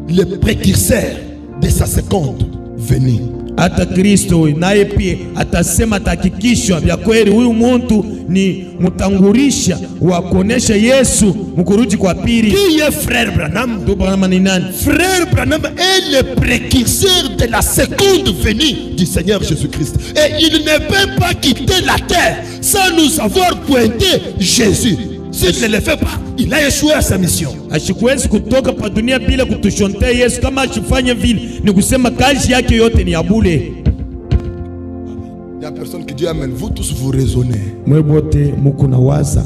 le précurseur de sa seconde venue. Hata Kristo naye pia atasema, takikishwa vya kweli huyu muntu ni mutangurisha wa kuonesha Yesu mkurudi kwa pili. Qui est Frère Branham? Frère Branham est le précurseur de la seconde venue du Seigneur Jésus-Christ. Et il ne peut pas quitter la terre sans nous avoir pointé Jésus. S'il ne le fait pas, il a échoué à sa mission. Ashikuwezi kutoka pa dunia bila kutushontea Yesu. Kama ashifanya vile ni kusema kazi yake yote ni ya bure. Il y a personne qui dit amen. Vous tous vous raisonnez. Mwebote muko na waza.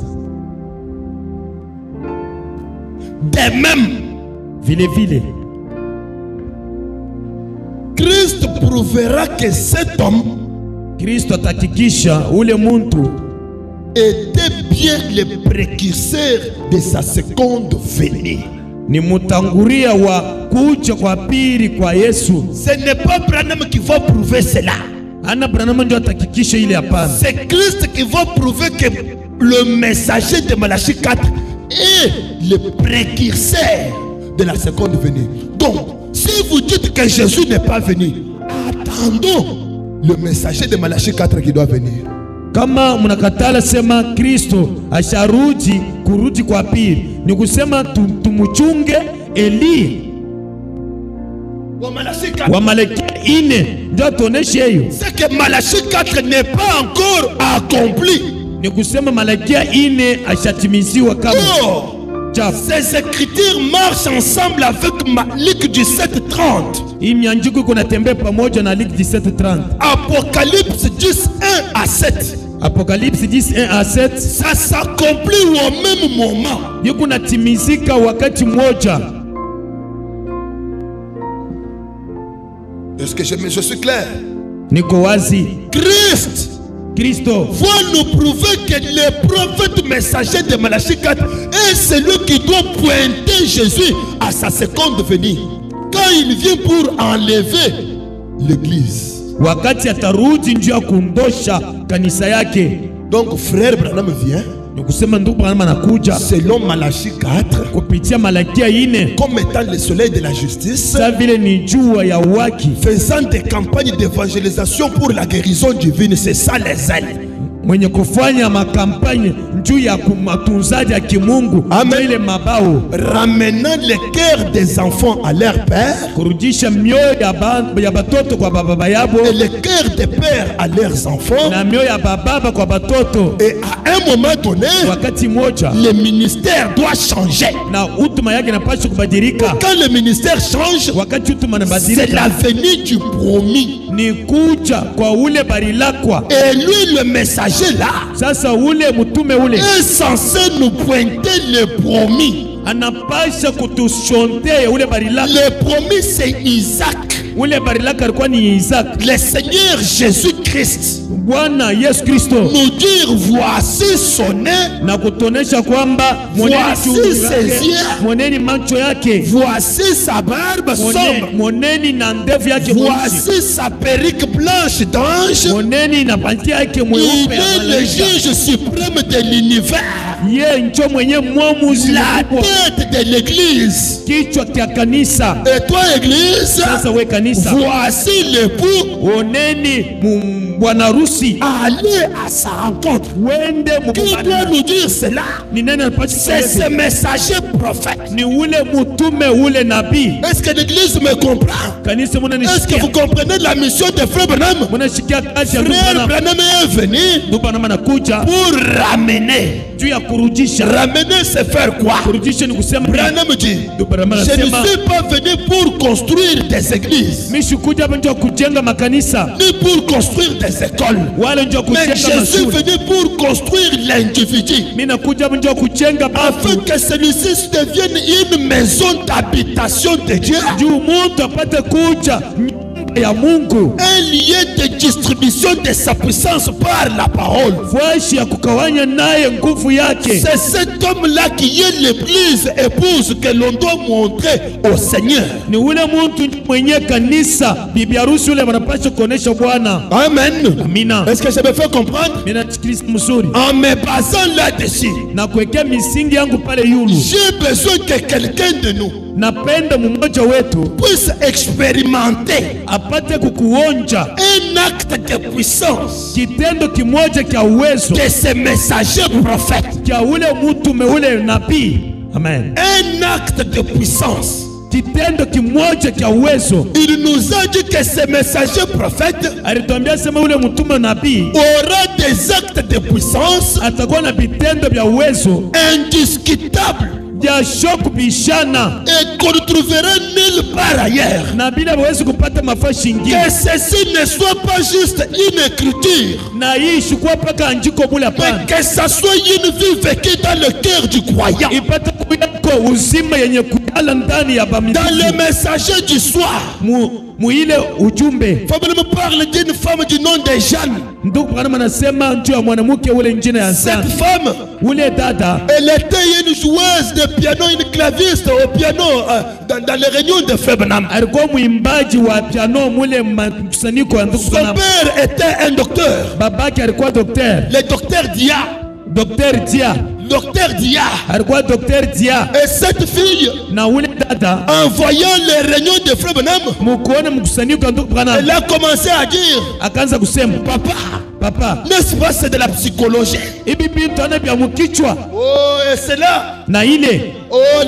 De même, vile Christ prouvera que cet homme, Kristo atakikisha ule muntu était bien le précurseur de sa seconde venue. Ni mutanguria wa kuja kwa pili kwa Yesu. Ce n'est pas Branham qui va prouver cela. Ana Branham ndio atakikisha ile hapana. C'est Christ qui va prouver que le messager de Malachie 4 est le précurseur de la seconde venue. Donc, si vous dites que Jésus n'est pas venu, attendons le messager de Malachie 4 qui doit venir. Kama mnakatala sema Kristo asharudi kurudi kwa pili, ni kusema tumuchunge Eliya wa Malachie 4 ndio tuoneshe hiyo. C'est que Malachie 4 n'est pas encore accompli. Ni kusema Malachie 4 ashatimisiwa kama. Ces écritures marchent ensemble avec Luc 17:30. Hii miandiko kuna tembea pamoja na Luc 17:30. Apocalypse 10:1 à 7. Apocalypse 10:1 à 7. Ça s'accomplit au même moment. Yuko natimizika wakati mmoja. Est-ce que je suis clair? Niko wazi. Christo va nous prouver que le prophète messager de Malachie 4 est celui qui doit pointer Jésus à sa seconde venue. Quand il vient pour enlever l'église. Wakati atarudi njia ya kuondosha kanisa yake. Donc frère Branham vient. Nikusema ndugu Branham anakuja selon Malachie 4 kupitia Malachie 4 comme étant le soleil de la justice, sa vile ni jua ya haki, faisant des campagnes d'évangélisation pour la guérison divine. C'est ça les ailes. Mwenye kufanya makampanya juu ya matunzaji ya kimungu. Ile mabao ramenant le cœur des enfants à leur père, kurudisha mioyo ya batoto kwa baba yabo, et le cœur des pères à leurs enfants, na mioyo ya baba kwa batoto. Et à un moment donné, wakati moja le ministère doit changer. Na utuma yake inapaswa kubadilika. Quand le ministère change, wakati utuma inabadilika, c'est la venue du promis. Ni kuja kwa ule barilakwa. Et lui le messager là, sasa ule mutume ule est censé nous pointer le promis. Anapasha kutushontea ule barilaka. Le promis c'est Isaac. Ule barilaka alikuwa ni Isaac. Le Seigneur Jésus-Christ Bwana Yesu Kristo nous dire voici son nez, na kutonesha kwamba voici ses yeux, moneni macho yake, voici sa barbe sombre, moneni na ndevu yake, voici sa perruque blanche d'ange, moneni na panti yake mweupe. Il est le juge suprême de l'univers, ye ncho mwenye mwamuzi, la tête de l'église, kichwa cha kanisa. Et toi église, sasa we kanisa, voici l'époux, oneni bwana harusi, allez à sa rencontre. Qui doit nous dire cela? C'est ce messager prophète. Est-ce que l'église me comprend? Est-ce que vous comprenez la mission de frère Branham? Frère Branham est venu pour ramener. Ramener c'est faire quoi? Branham dit, je ne suis pas venu pour construire des églises, ni pour construire des écoles. Mais je suis venu pour construire l'individu, afin que celui-ci devienne une maison d'habitation de Dieu, un lieu de distribution de sa puissance par la parole. C'est cet homme-là qui est l'église épouse que l'on doit montrer au Seigneur. Amen. Est-ce que je me fais comprendre? En me basant là-dessus, j'ai besoin que quelqu'un de nous puisse expérimenter un acte de puissance de ce messager prophète. Amen. Un acte de puissance. Il nous a dit que ce messager prophète aura des actes de puissance indiscutables et qu'on ne trouvera nulle part ailleurs. Que ceci ne soit pas juste une écriture, mais que ça soit une vie vécue dans le cœur du croyant. Dans le messager du soir, Fabien me parle d'une femme du nom de Jeanne. Cette femme, elle était une joueuse de piano, une claviste au piano dans les réunions de Fabien. Son père était un docteur. Le docteur Dia. docteur Dia. alikuwa Dr. Dia. Et cette fille, Na ule dada en voyant les réunions de Frère Branham, mukuona mkusanyiko wa ndugu Branham, elle a commencé à dire, akaanza kusema, papa, n'est-ce pas, c'est de la psychologie. hivi bintu ana vya mkichwa. Oh, et c'est là, Na ile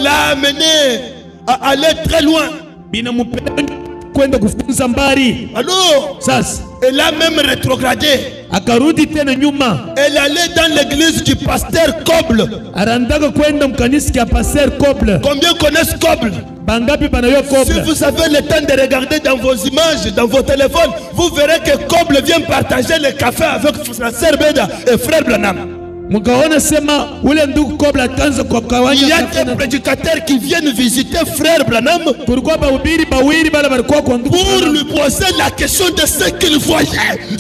l'a amené à aller très loin. bina mupenda kwenda kufunza mbali. Alors, Sasa elle a même rétrogradé. akarudi tena nyuma, Elle allait dans l'église du pasteur Coble. arandaka kwenda mkanisa ya Pasteur Koble. Combien connaissent Coble? Bangapi banayo Si Koble? vous avez le temps de regarder dans vos images, dans vos téléphones, vous verrez que Coble vient partager le café avec sa sœur Beda et frère Branham. Mkaona sema ule ndugu Koble akaanza kwa Il kawanya. y a des prédicateurs qui viennent visiter frère Branham Kulikuwa bahubiri bawili bala balikuwa kwa ndugu pour lui poser la question de ce qu'il voyait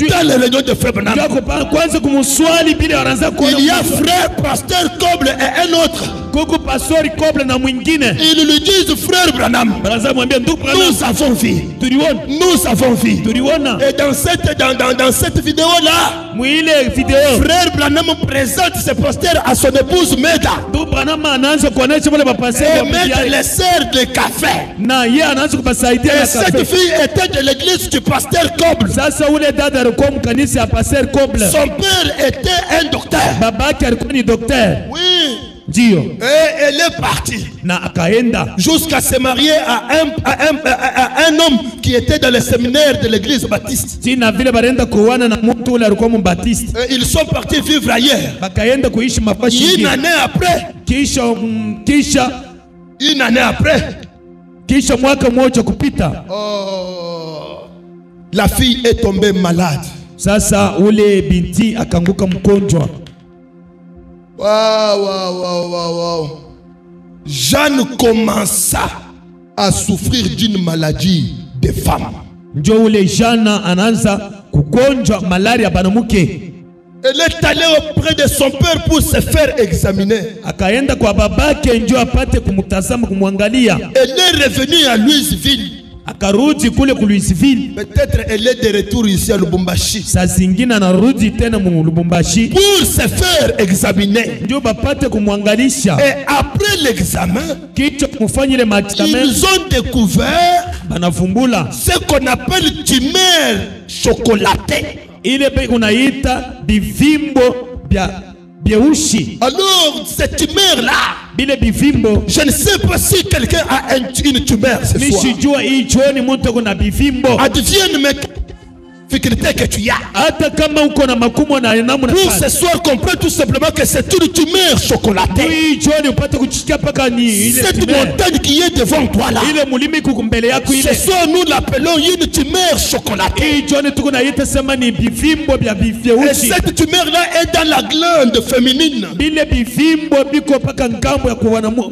dans les réunions de frère Branham. kwanza kumuswali bila wanaanza kuona. Il y a frère pasteur Coble et un autre. Kuku pastori Koble na mwingine. Ils lui disent frère Branham, Baraza mwambia ndugu Branham, nous avons vu. tuliona Nous avons vu. tuliona Et dans cette vidéo-là, mwile video frère Branham présente ses posters à son épouse Meda. ndugu Branham anaanza kuonesha wale mapastori Et wa bibi mettre yake. les sœurs de café. Na yeye anaanza kubasaidia Et na cette kafe. fille était de l'église du pasteur Coble. Sasa ule dada alikuwa mkanisa ya Pasteur Koble. Son père était un docteur. Babake alikuwa ni daktari. Oui. Ndio. Et elle est partie Na akaenda jusqu'à se marier à un homme qui était dans le séminaire de l'église baptiste. sina vile barenda kuoana na mtu ule alikuwa mbaptiste. Et ils sont partis vivre ailleurs. Bakaenda kuishi mafashi Une ingine. année après, une année après, kisha mwaka mmoja kupita, la fille est tombée malade. sasa ule binti akanguka mgonjwa. Wow. Jeanne commença à souffrir d'une maladie de femme. Njo ule jana anaanza kugonjwa malaria banamuke. Elle est allée auprès de son père pour se faire examiner. Akaenda kwa babake njo apate kumtazama kumwangalia. Elle est revenue à Louisville. Akarudi kule ku Louisville. Peut-être elle est de retour ici à Lubumbashi. Saa zingine anarudi tena mu Lubumbashi Pour se faire examiner. ndio bapate kumwangalisha. Et après l'examen, Kisha kumfanyile matitamen ils ont découvert banavumbula ce qu'on appelle tumeur chocolatée. ile be unaita bivimbo bya byeushi. Alors, cette tumeur-là, Bile bivimbo je ne sais pas si quelqu'un a une tumeur ce soir. nishijua hii jioni mtu kuna bivimbo. Advienne difficulté que tu as. Hata kama uko na makumo na namna Pour ce soir, comprends tout simplement que c'est une tumeur chocolatée. hii jioni upate kuchikia paka ni ile Cette tumeur. montagne qui est devant toi là. Ile mulimi kuku mbele yako ile. Ce soir, nous l'appelons une tumeur chocolatée. Hii jioni tuko na ita sema ni bivimbo bya Et vyeusi. cette tumeur-là est dans la glande féminine. Bile bivimbo biko paka ngambo ya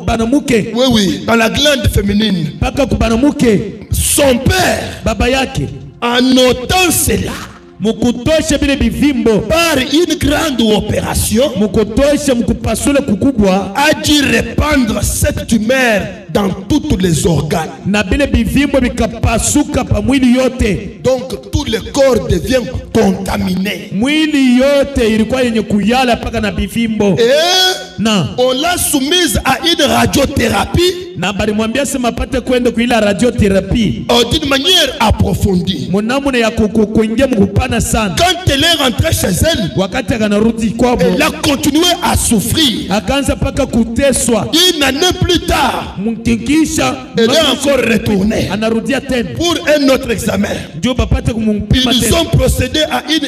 banamuke. Oui, dans la glande féminine. Paka kubanamuke. Son père, Baba yake en notant cela, mukutosha bile bivimbo par une grande opération, mukutosha mukupasula kukubwa a dû répandre cette tumeur dans tous les organes. na bile bivimbo bikapasuka pa mwili yote. Donc tout le corps devient contaminé. Mwili yote ilikuwa yenye kuyala paka na bivimbo. Et Na on l'a soumise à une radiothérapie na balimwambia sema pate kwenda kuila radiotherapie d'une manière approfondie. munamuna ya kuingia mkupana sana. Quand elle est rentrée chez elle, Wakati akanarudi kwabo elle a continué à souffrir. akaanza paka kuteswa. Une année plus tard, Mkikisha elle est encore retournée anarudia tena pour un autre examen. ndio bapate kumpima Ils tena. ont procédé à une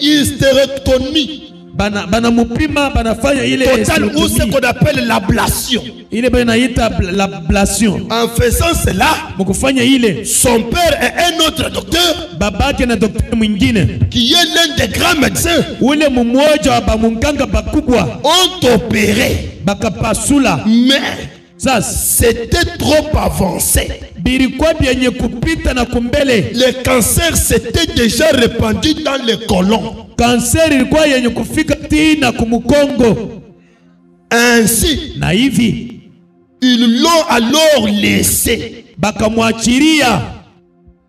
hystérectomie Bana mupima banafanya ile totale ou ce qu'on appelle l'ablation. ile banaita l'ablation. En faisant cela, Mkufanya ile son père et un autre docteur babake na daktari mwingine qui est l'un des grands médecins ule mmoja wa bamunganga bakubwa ont opéré. bakapasula. Mais Sasa c'était trop avancé. bilikuwa byenye kupita na kumbele. Le cancer s'était déjà répandu dans le côlon. Kanseri ilikuwa yenye kufika tina kumukongo. Ainsi, Na hivi ils l'ont alors laissé bakamwachiria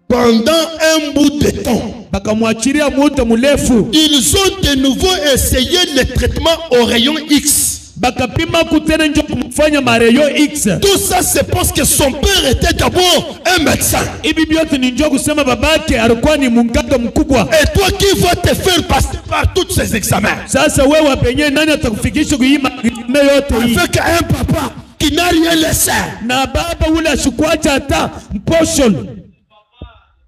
pendant un bout de temps. bakamwachiria muda murefu. Ils ont de nouveau essayé le traitement au rayon X. bakapima kutena njo kumfanya mareyo X. Tout ça c'est parce que son père était d'abord un médecin. Ibi byote ni njo kusema babake alikuwa ni munganga mkubwa. Et toi qui vas te faire passer par tous ces examens. Sasa wewe penye nani atakufikisha kuima yote hii? Avec un papa qui n'a rien laissé. Na baba ule ashukwacha hata mposhol.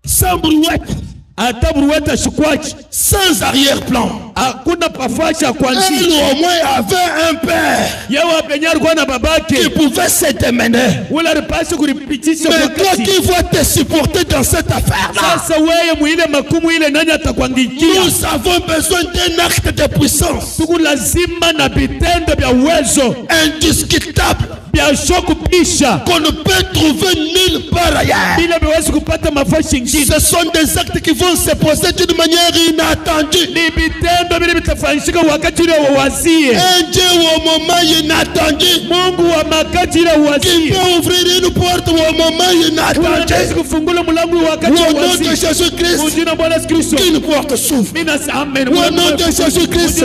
Sans brouette. Hata brouette ashukwacha. Sans arrière-plan. Hakuna pafasha kwanzi. Elle au moins avait un père. Yewa penye alikuwa na babake. Qui pouvait se démener. Ule alipaswa kulipitisha. Mais toi qui vas te supporter dans cette affaire-là. Sasa wewe muile makumu ile nani atakwangikia? Nous avons besoin d'un acte de puissance. Tuku lazima na vitendo vya uwezo. Indiscutable. Qu'on ne peut trouver nulle part ailleurs. Ce sont des actes qui vont se poser d'une manière inattendue. Un Dieu au moment inattendu. Qui peut ouvrir une porte au moment inattendu. Au nom de Jésus-Christ, qu'une porte s'ouvre. Au nom de Jésus-Christ,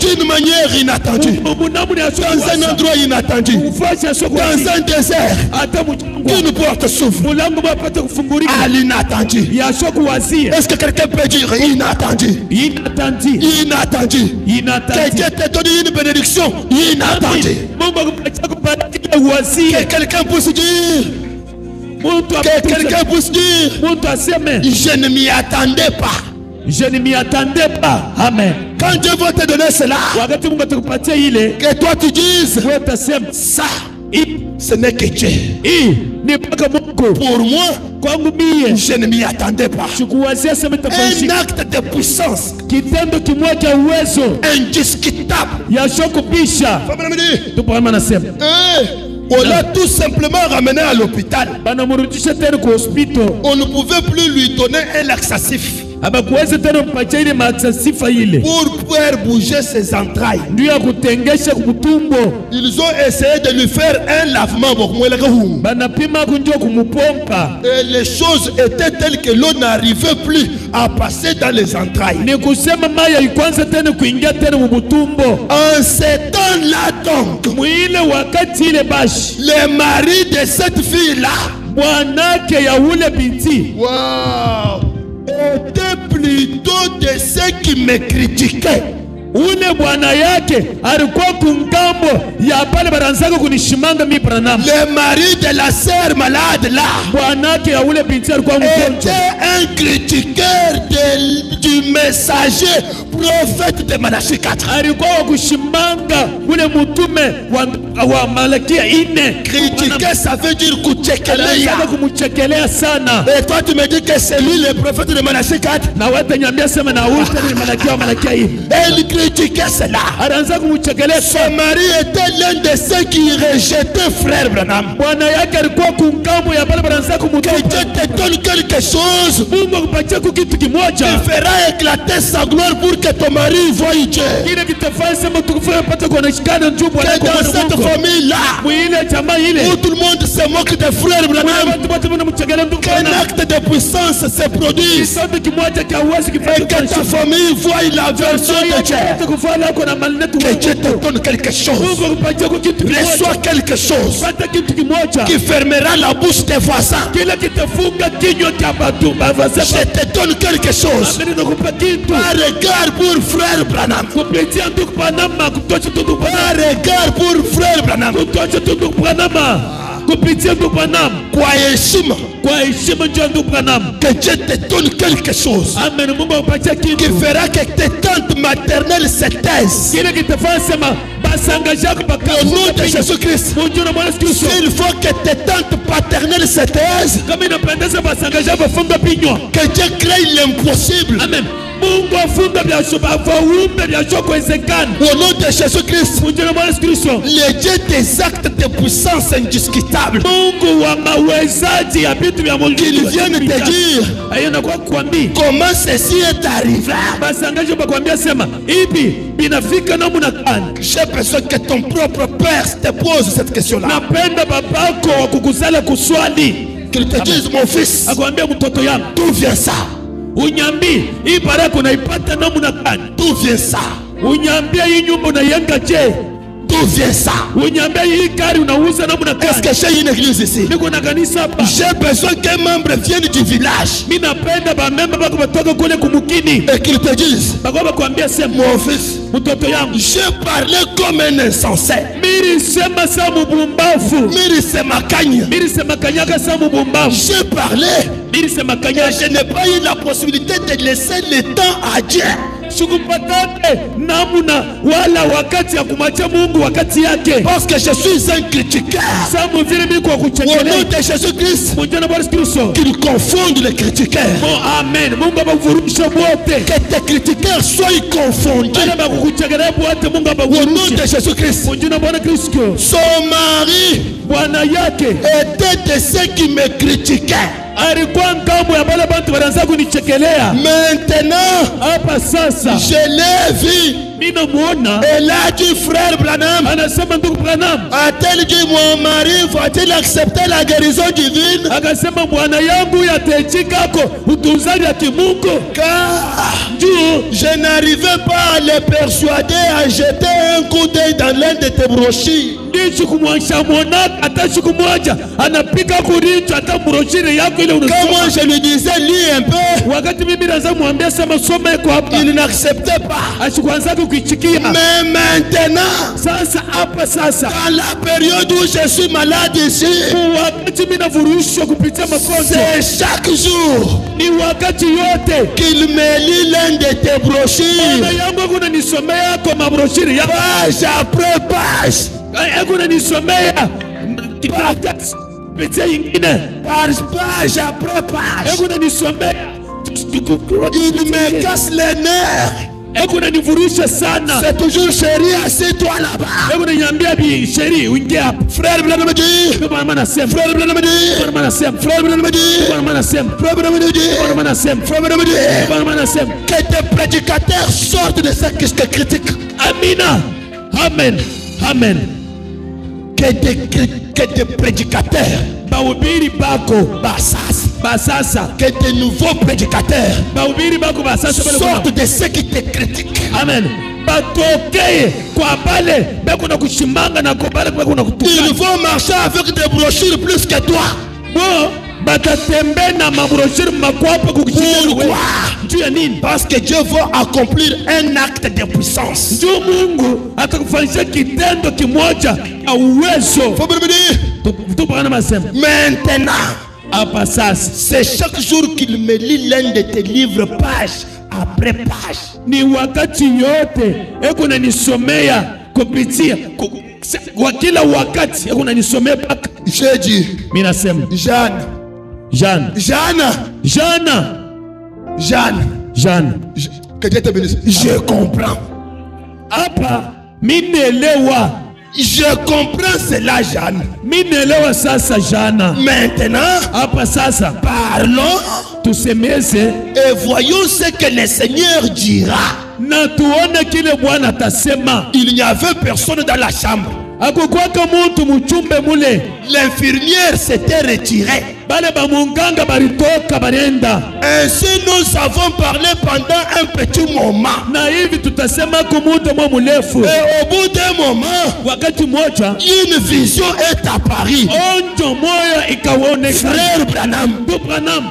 d'une manière inattendue. Dans un endroit inattendu. Dans un désert, qu'une porte s'ouvre à l'inattendu. Est-ce que quelqu'un peut dire inattendu? Inattendu. Que Dieu te donne une bénédiction inattendue. Que quelqu'un puisse dire. Que quelqu'un puisse dire. Je ne m'y attendais pas. Je ne m'y attendais pas. Amen. Quand Dieu va te donner cela, que toi tu dises ça, ce n'est que Dieu. Pour moi, je ne m'y attendais pas. Un acte de puissance indiscutable. On l'a tout simplement ramené à l'hôpital. On ne pouvait plus lui donner un laxatif pour pouvoir bouger ses entrailles. Ils ont essayé de lui faire un lavement. Et les choses étaient telles que l'eau n'arrivait plus à passer dans les entrailles. En ces temps-là donc, le mari de cette fille-là, était plutôt de ceux qui me critiquaient. Ule bwana yake alikuwa kungambo ya pale baranzaka kunishimanga mi Branham. Le mari de la sœur malade là, bwana yake ya ule binti alikuwa mgonjwa, était un critiqueur du messager prophète de Malachi 4. Alikuwa kushimanga ule mutume wa Malaki 4. Critiquer ça veut dire kuchekelea. Kumuchekelea sana. Et toi tu me dis que c'est lui le prophète de Malachi 4. Na wewe nyambia sema na wewe ni Malaki 4. Elle critiquait cela. Son mari était l'un de ceux qui rejetaient frère Branham. Que Dieu te donne quelque chose qui fera éclater sa gloire pour que ton mari voie Dieu. Que dans cette famille-là, où tout le monde se moque de frère Branham, qu'un acte de puissance se produise et que ta famille voie la version de Dieu. Que Dieu te donne quelque chose. Reçois quelque chose qui fermera la bouche des voisins. Je te donne quelque chose. Par regard pour frère Branham. Par regard pour frère Branham. Que Dieu te donne quelque chose qui fera que tes tantes maternelles se taisent. Au nom de Jésus-Christ, il faut que tes tantes paternelles se taisent. Que Dieu crée l'impossible. Au nom de Jésus-Christ, le Dieu des actes de puissance indiscutables, qu'il vienne te dire comment ceci est arrivé. J'ai besoin que ton propre père te pose cette question-là. Qu'il te dise, mon fils, d'où vient ça? Unyambi hii baraka unaipata namna gani? D'où vient ça? Unyambia hii nyumba unayenga je? d'où vient ça? Est-ce que j'ai une église ici? J'ai besoin qu'un membre vienne du village et qu'il te dise, mon fils, j'ai parlé comme un insensé. J'ai parlé et je n'ai pas eu la possibilité de laisser le temps à Dieu. Parce que je suis un critiqueur. Au nom de Jésus-Christ, qu'il confonde les critiqueurs. Amen. Que tes critiqueurs soient confondus. Au nom de Jésus-Christ. Son mari était de ceux qui me critiquaient. Maintenant, je l'ai vu. Elle a dit, frère Branham, a-t-elle dit, mon mari va-t-il accepter la guérison divine? Car je n'arrivais pas à les persuader à jeter un coup d'œil dans l'un de tes brochures. Comment je lui disais, lis un peu, il n'acceptait pas. Mais maintenant, dans la période où je suis malade ici, c'est chaque jour qu'il me lit l'un de tes brochures, page après page. Page après page, il me casse les nerfs. C'est toujours chérie, assieds-toi là-bas. Frère Branham dit, frère Branham dit, frère Branham dit, frère Branham dit, que tes prédicateurs sortent de ceux qui te critiquent. Amina. Amen. Amen. Que des prédicateurs que des nouveaux prédicateurs sortent de ceux qui te critiquent. Amen. Ils vont marcher avec des brochures plus que toi. Pourquoi? Parce que Dieu va accomplir un acte de puissance. Maintenant, c'est chaque jour qu'il me lit l'un de tes livres page après page. J'ai dit, Jeanne, que Dieu te bénisse. Je comprends. Je comprends cela, Jeanne. Maintenant, parlons et voyons ce que le Seigneur dira. Il n'y avait personne dans la chambre. L'infirmière s'était retirée. Ainsi nous avons parlé pendant un petit moment. Et au bout d'un moment, une vision est apparue. Frère Branham,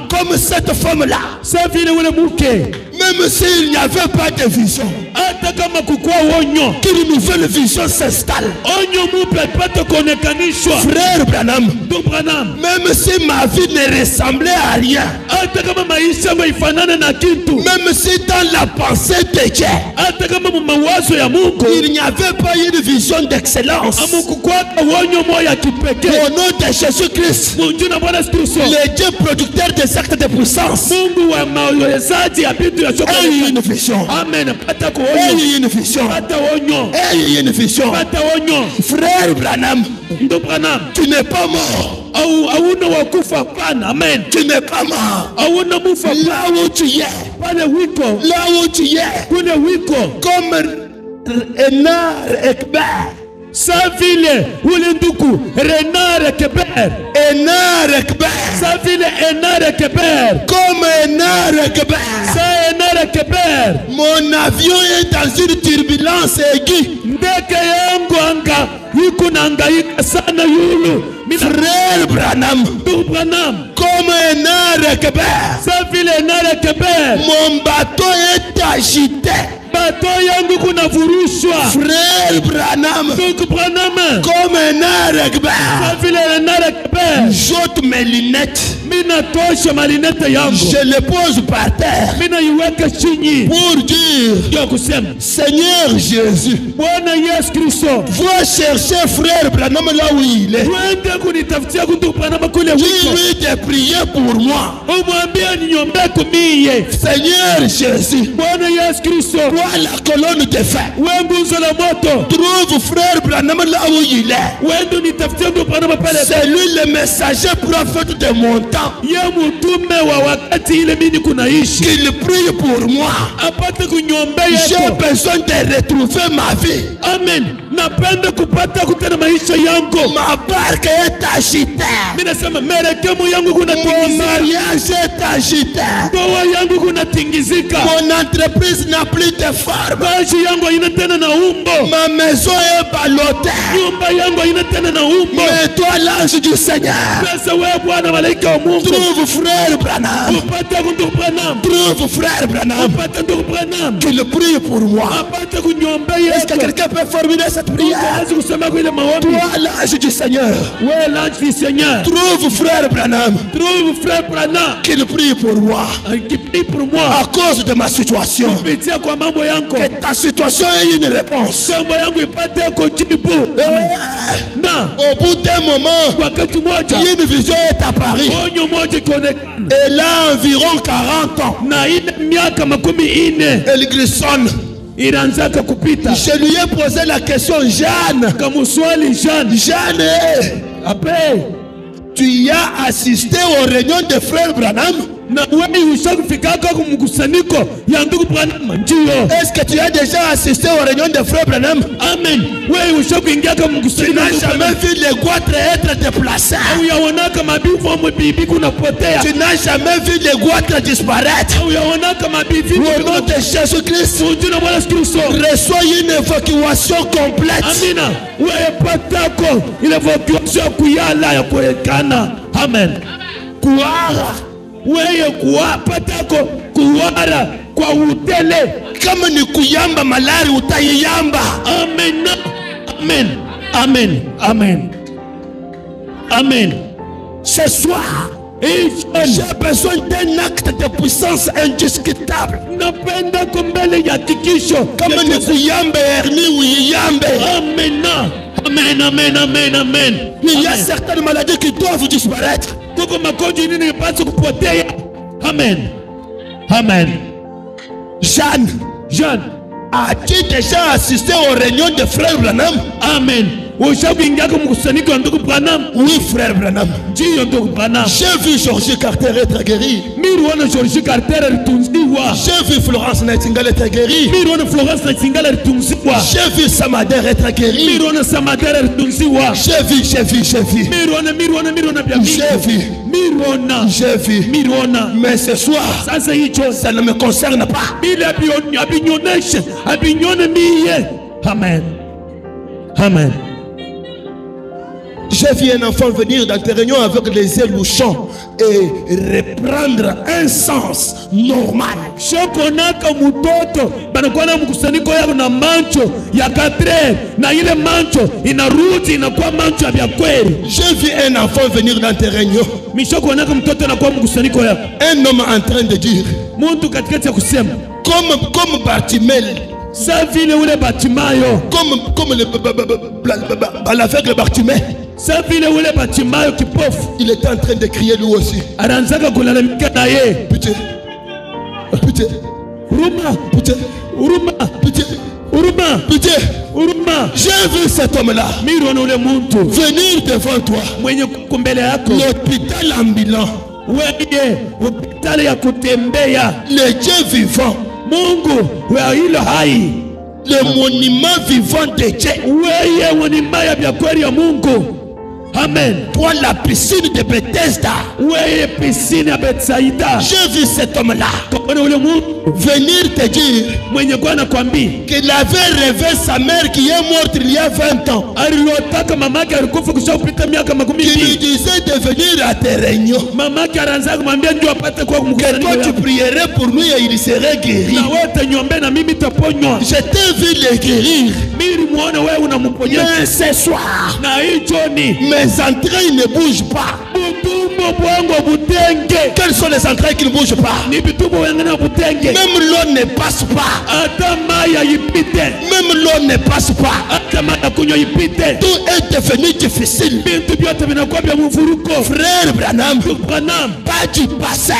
comme cette femme-là, même s'il n'y avait pas de vision, qu'une nouvelle vision s'installe. Frère Branham, même si ma vie ne ressemblait à rien, même si dans la pensée de Dieu il n'y avait pas une vision d'excellence, au nom de Jésus-Christ, le Dieu producteur des actes de puissance, ayez une vision. Amen. Ayez une vision. Ayez une vision. Frère Branham, tu n'es pas mort. Amen. Tu n'es pas mort. Là où tu es, comme Renard Ekber. Sa ville Wulinduku Renard Ekber. Renard Ekber. Sa ville Renard Ekber. Comme Renard Ekber. Sa Renard Ekber. Mon avion est dans une turbulence aiguë. Ndeke yangu anga iko nahangaika sana yulu. Frère Branham, Ndugu Branham, comme un arc-en-ciel, sa vile enare keber. mon bateau est agité. Bato yangu kuna vurushwa. Frère Branham, Ndugu Branham, comme un arc-en-ciel, sa vile enare keber. j'ôte mes lunettes, Mina tosha malinete yangu. je les pose par terre Mina iweka chini. pour dire, Ndio kusema, Seigneur Jésus, Bwana Yesu Kristo, va chercher frère Branham là où il est. twende kunitafutia ndugu Branham kule huko. Dis-lui de prier pour moi. Umwambie ninyombe kumiye. Seigneur Jésus, Bwana Yesu Kristo, toi la colonne de feu, wewe nguzo la moto. trouve frère Branham là où il est. Wewe nitafutie ndugu Branham pale. C'est lui le messager prophète de mon temps. Ye mtume wa wakati ile mimi kunaishi. Qu'il prie pour moi. Apate kunyombe J'ai yetu. besoin de retrouver ma vie. Amen. Napenda kupata kutana maisha yangu. Ma barque est agitée. Mimi nasema merekemu yangu kuna Mon tingizika. mariage est agité. Ndoa yangu kuna tingizika. Mon entreprise n'a plus de forme. Kazi yangu haina tena na umbo. Ma maison est ballottée. Nyumba yangu haina tena na umbo. Mais toi, l'ange du Seigneur, Sasa wewe Bwana malaika wa Mungu. trouve frère Branham. Upate ndugu Branham. Trouve frère Branham. Upate ndugu Branham. Qu'il prie pour moi. Apate kunyombe Est-ce que yetu. quelqu'un peut formuler cette prière? Hawezi kusema kwa ile maombi. Toi, l'ange du Seigneur, Wewe l'ange du Seigneur. trouve frère Branham. Trouve frère Branham. Qu'il prie pour moi. Qui prie pour moi. À cause de ma situation. Kupitia kwa mambo yangu. Que ta situation ait une réponse. Mambo yangu ipate kujibu. Na Au bout d'un moment, wakati moja une vision est apparue. onyo moja kionekana. Elle a environ 40 ans. Na ine miaka 40. Elle grissonne. Ilianzaka kupita. Je lui ai posé la question, Jeanne. Kamuswali Jeanne. Jeanne, Ape. tu y as assisté aux réunions de frère Branham? Na wewe ushakufikaka kumkusanyiko ya ndugu Branham? Ndio. Est-ce que tu as déjà assisté aux réunions de frère Branham? Amen. Wewe ushakuingia kama Tu mkusanyiko? n'as jamais vu les goitres être déplacés. Au yaonaka mabivu wa bibi kunapotea. Tu n'as jamais vu les goitres disparaître. Au yaonaka mabivu Au nom de Jésus-Christ, Ujuna Bwana Kristo. reçois une évacuation complète. Amina. Wewe patako ile vocation kuyala ya kuonekana. Amen. Kuara. Wewe kuwapatako kuwara kwa utele. Kama ni kuyamba malari utaiyamba. Amen. Amen. Amen. Amen. Amen. Ce soir, j'ai besoin d'un acte de puissance indiscutable. Napenda kumbele ya tikisho. Kama ni kuyamba hernie uiyambe. Amen. Amen. Amen. Amen. Amen. Il y a certaines maladies qui doivent disparaître. Tuko magonjwa nini ipaswe kupotea. Amen. Amen. Jeanne, Jeanne. as-tu déjà assisté aux réunions de frère Branham? Amen. Ushakuingia kwa mkusanyiko wa ndugu Branham? Oui, frère Branham. Ndio ndugu Branham. J'ai vu Georges Carter être guéri. Miriona George Carter alitunziwa. J'ai vu Florence Nightingale être guérie. Miriona Florence Nightingale alitunziwa. J'ai vu Samader être guéri. Miriona Samader alitunziwa. J'ai vu. Miriona bia J'ai vu. Miriona. J'ai vu. Miriona. Mais ce soir, Sasa hicho ça ne me concerne pas. bila abinyoneshe abinyone miye. Amen. Amen. J'ai vu un enfant venir dans tes réunions avec les yeux louchants et reprendre un sens normal. Shokonaka mutoto banakuwa na mkusanyiko yako na mancho ya katre na ile mancho inarudi inakuwa mancho ya kweli. J'ai vu un enfant venir dans tes réunions. Mishokonaka mtoto anakuwa mkusanyiko yako. Un homme en train de dire, Muntu katikati ya kusema comme Bartimel, sa vile ule Batimayo, comme l'aveugle Bartimée, sa vile ule Batimayo kipofu il était en train de crier lui aussi. anaanzaka kulalamika na ye. Pitié, pitié, Huruma, pitié, huruma, pitié, huruma, pitié. huruma. J'ai vu cet homme-là Miriona ule muntu venir devant toi. mwenye kumbele yako. L'hôpital ambulant, Wewe hospitali ya kutembea. le Dieu vivant, Mungu wa hilo hai. le monument vivant de Dieu. Wewe ni maya vya kweli ya Mungu. Amen. Toi, la piscine de Bethesda. Weye piscine ya Betsaida. J'ai vu cet homme-là venir te dire mwenye kwa nakwambia qu'il avait rêvé sa mère qui est morte il y a 20 ans. alilotaka mamake alikufa kushapita miaka makumi Qui lui mbili. disait de venir à tes réunions. Mamake anaanza kumwambia ndio apate kwa Que mkutano. toi tu prierais pour lui et il serait guéri. Na wewe utaniombea na mimi taponywa. Je t'ai vu le guérir. Mimi muone wewe unamponya. Mais ce soir, Na hicho ni mes entrailles ne bougent pas. butumbo bwangu butenge. Quelles sont les entrailles qui ne bougent pas? Ni bitumbo wengine butenge. Même l'eau ne passe pas. Hata maya ipite. Même l'eau ne passe pas. Hata maya kunywa ipite. Tout est devenu difficile. Bintu vyote vinakuwa vya mvuruko. Frère Branham, Branham, pas du passé.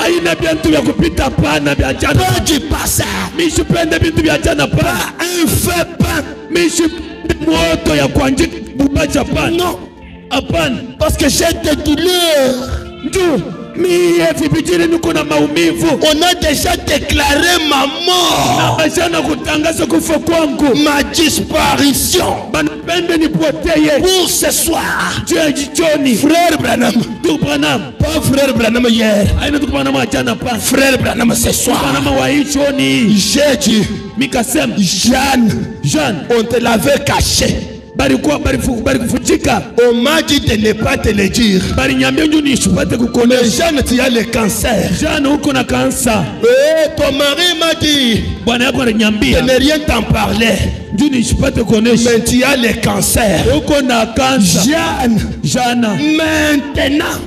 aina bintu vya kupita pana vya jana. Pas du passé. Mishipende bintu vya jana pana. Pas un feu pas. Mishipende moto ya kuanjika bubacha pana. Non. Hapana. Parce que j'ai des douleurs. Ndio mie vipijini niko na maumivu. On a déjà déclaré ma mort. Ashana kutangaza kufa kwangu. Ma disparition. Banapende nipoteye. Pour ce soir. Jua jichoni. Frère Branham. Tu Branham. Pas frère Branham hier. Aina tu Branham jana pa. Frère Branham ce soir. Branham wa hichoni. J'ai dit. Mikasema. Jeanne. On te l'avait caché. Bari kufuchika. On m'a dit de ne pas te le dire. Bari nyambia ndio nisipate Mais kukuonesha. Jeanne, tu as le cancer. Jana uko na kansa. Ton mari m'a dit Bwana yako de ananiambia ne rien t'en parler. ndio nisipate kuonesha. Mais tu as le cancer. Uko na kansa. Jeanne, Jana. maintenant,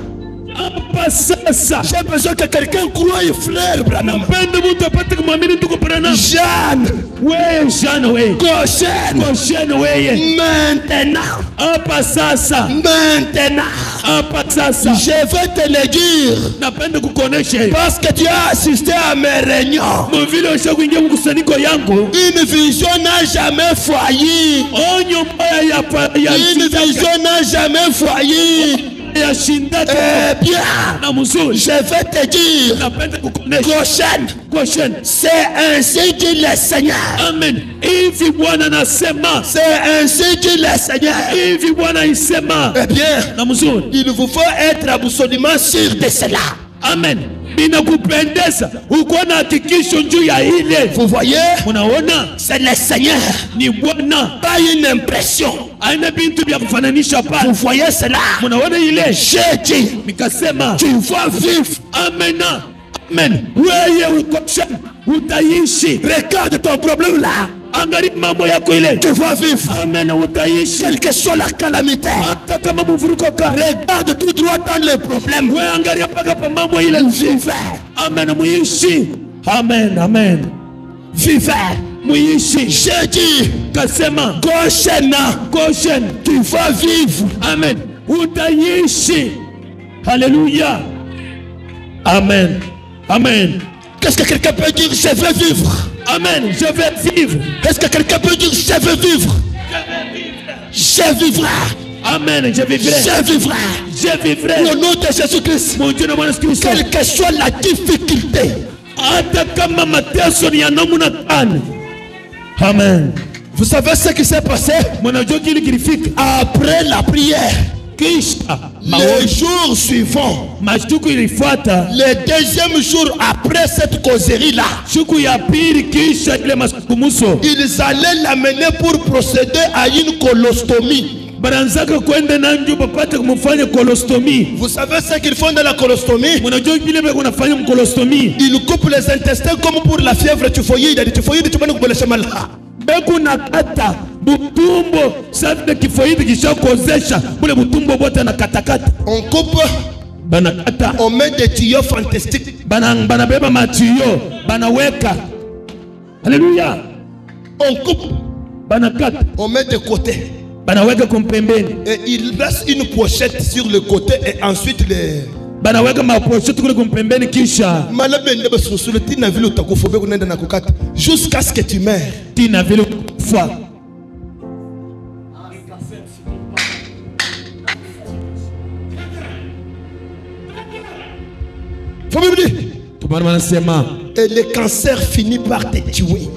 Hapa sasa. j'ai besoin que quelqu'un croie, frère Branham. Pende mtu apate kumwamini ndugu Branham. Jeanne, Wewe Jana wewe. Goshen, Kosheni wewe. maintenant, Hapa sasa. maintenant, Hapa sasa. je vais te le dire. Napenda kukuonesha hivi. Parce que tu as assisté à mes réunions. Mvile ushakuingia mkusanyiko yangu. Une vision n'a jamais failli. Onyo mbaya ya Une vision n'a jamais failli. ya shindaka. Eh bien, Na mzuri. je vais te dire, Napenda kukuonesha. Goshen, c'est ainsi dit le Seigneur. Amen. Hivi Bwana anasema. C'est ainsi dit le Seigneur. Hivi Bwana isema. Eh bien, Na mzuri. il vous faut être absolument sûr de cela. Amen. Ninakupendeza. Uko na hakikisho juu ya ile. Vous voyez, Unaona? c'est le Seigneur. Ni Bwana. Pas une impression. Aina bintu vya kufananisha Vous pale. voyez cela. Unaona ile? J'ai dit, Nikasema. tu vas vivre. Amen. Amen. Wewe ukosha utaishi. Regarde ton problème là. Angalia mambo yako ile. Tu vas vivre. Amen, utaishi. Quelle que soit la calamité. Hata kama mvuruko ka. Regarde tout droit dans le problème. Wewe angalia paka pa mambo ile. Vivez. Amen, muishi. Amen, amen. Vivez. Muishi. J'ai dit, Kasema. Goshen, tu vas vivre. Amen. Utaishi. Alléluia. Amen. Amen. Qu'est-ce que quelqu'un peut dire? Je vais vivre. Amen. Je vais vivre. Qu'est-ce que quelqu'un peut dire? Je vais vivre. Je vivrai. Amen. Je vivrai. Je vivrai. Je vivrai. Au nom de Jésus-Christ. Mon Dieu, Bwana Yesu Kristo. Quelle que soit la difficulté. Hata kama mateso ni ya namna gani. Amen. Vous savez ce qui s'est passé? Mnajua kile kilifika Après la prière, kisha le jour suivant, mashuku ilifuata. le deuxième jour après cette causerie-là, Siku ya pili kisha ile mazungumzo. ils allaient l'amener pour procéder à une colostomie. Baranzaka kwenda nanju papate kumfanya kolostomie. Vous savez ce qu'ils font dans la colostomie? Mnajua kile beko nafanya mkolostomie. Ils coupent les intestins comme pour la fièvre typhoïde. Typhoïde, tu peux nous couper le mal. Beko nakata butumbo safi kifoidi kisha kozesha bule butumbo bote na katakata. On coupe, Banakata. on met des tuyaux fantastiques. Banabeba matiyo. Banaweka. Alléluia. On coupe, Banakata. on met de côté. Banaweka kumpembeni. Et il laisse une pochette sur le côté et ensuite les... Banaweka mapocheti kule kumpembeni kisha jusqu'à ce que tu meurs. tina vile kufa. Et le cancer finit par te tuer.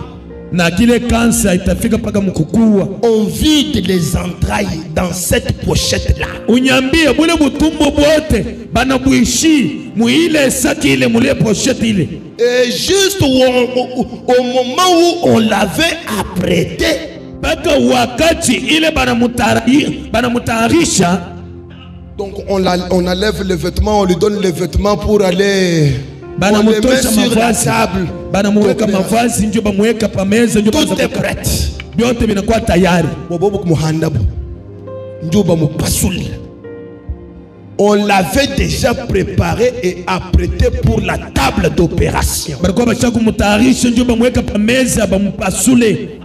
na kile kansa itafika paka mkukua. On vide les entrailles dans cette pochette là. Unyambie bule butumbo bote bana buishi muile saki ile mule pochette ile. Et juste au moment où on l'avait apprêté, paka wakati ile bana mutarisha. Donc on enlève les vêtements, on lui donne les vêtements pour aller. On les met sur la table. Tout est prêt. On l'avait déjà préparé et apprêté pour la table d'opération.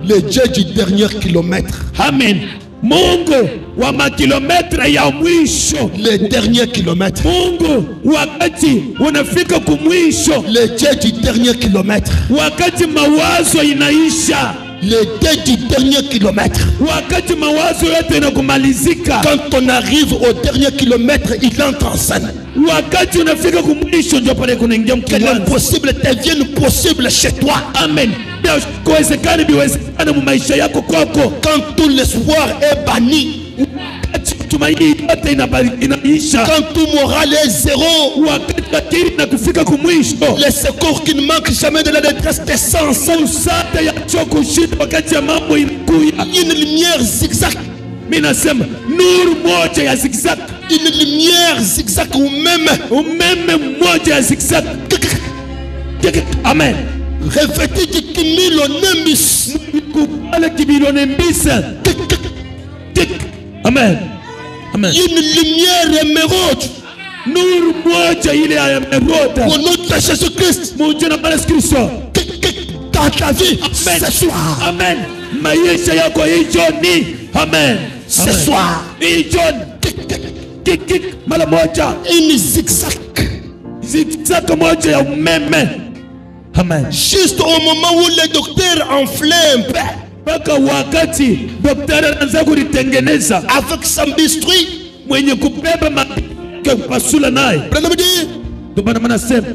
Le Dieu du dernier kilomètre. Amen. Mungu wa makilometra ya mwisho. Le dernier kilomètre. Mungu wakati unafika kumwisho. Le Dieu du dernier kilomètre. Wakati mawazo inaisha. Le Dieu du dernier kilomètre. Wakati mawazo yote inakumalizika. Quand on arrive au dernier kilomètre, il entre en scène. Wakati unafika kumwisho ndio pale kunaingia que l'impossible devienne possible chez toi. Amen. Quand tout l'espoir est banni, quand tout moral est zéro, les secours qui ne manquent jamais de la détresse d'essence, une lumière zigzag, une lumière zigzag ou même amen. Revêtu du kimilonembis. Amen. Amen. Une lumière émeraude. Au nom de Jésus-Christ. Dans ta vie, ce soir. Amen. Amen. Ce soir. Une zigzag. Zigzag moja ya umeme. Amen. Juste au moment où le docteur enflait un peu, paka wakati daktari anaanza kulitengeneza avec son bistouri, mwenye kubeba mapasula naye,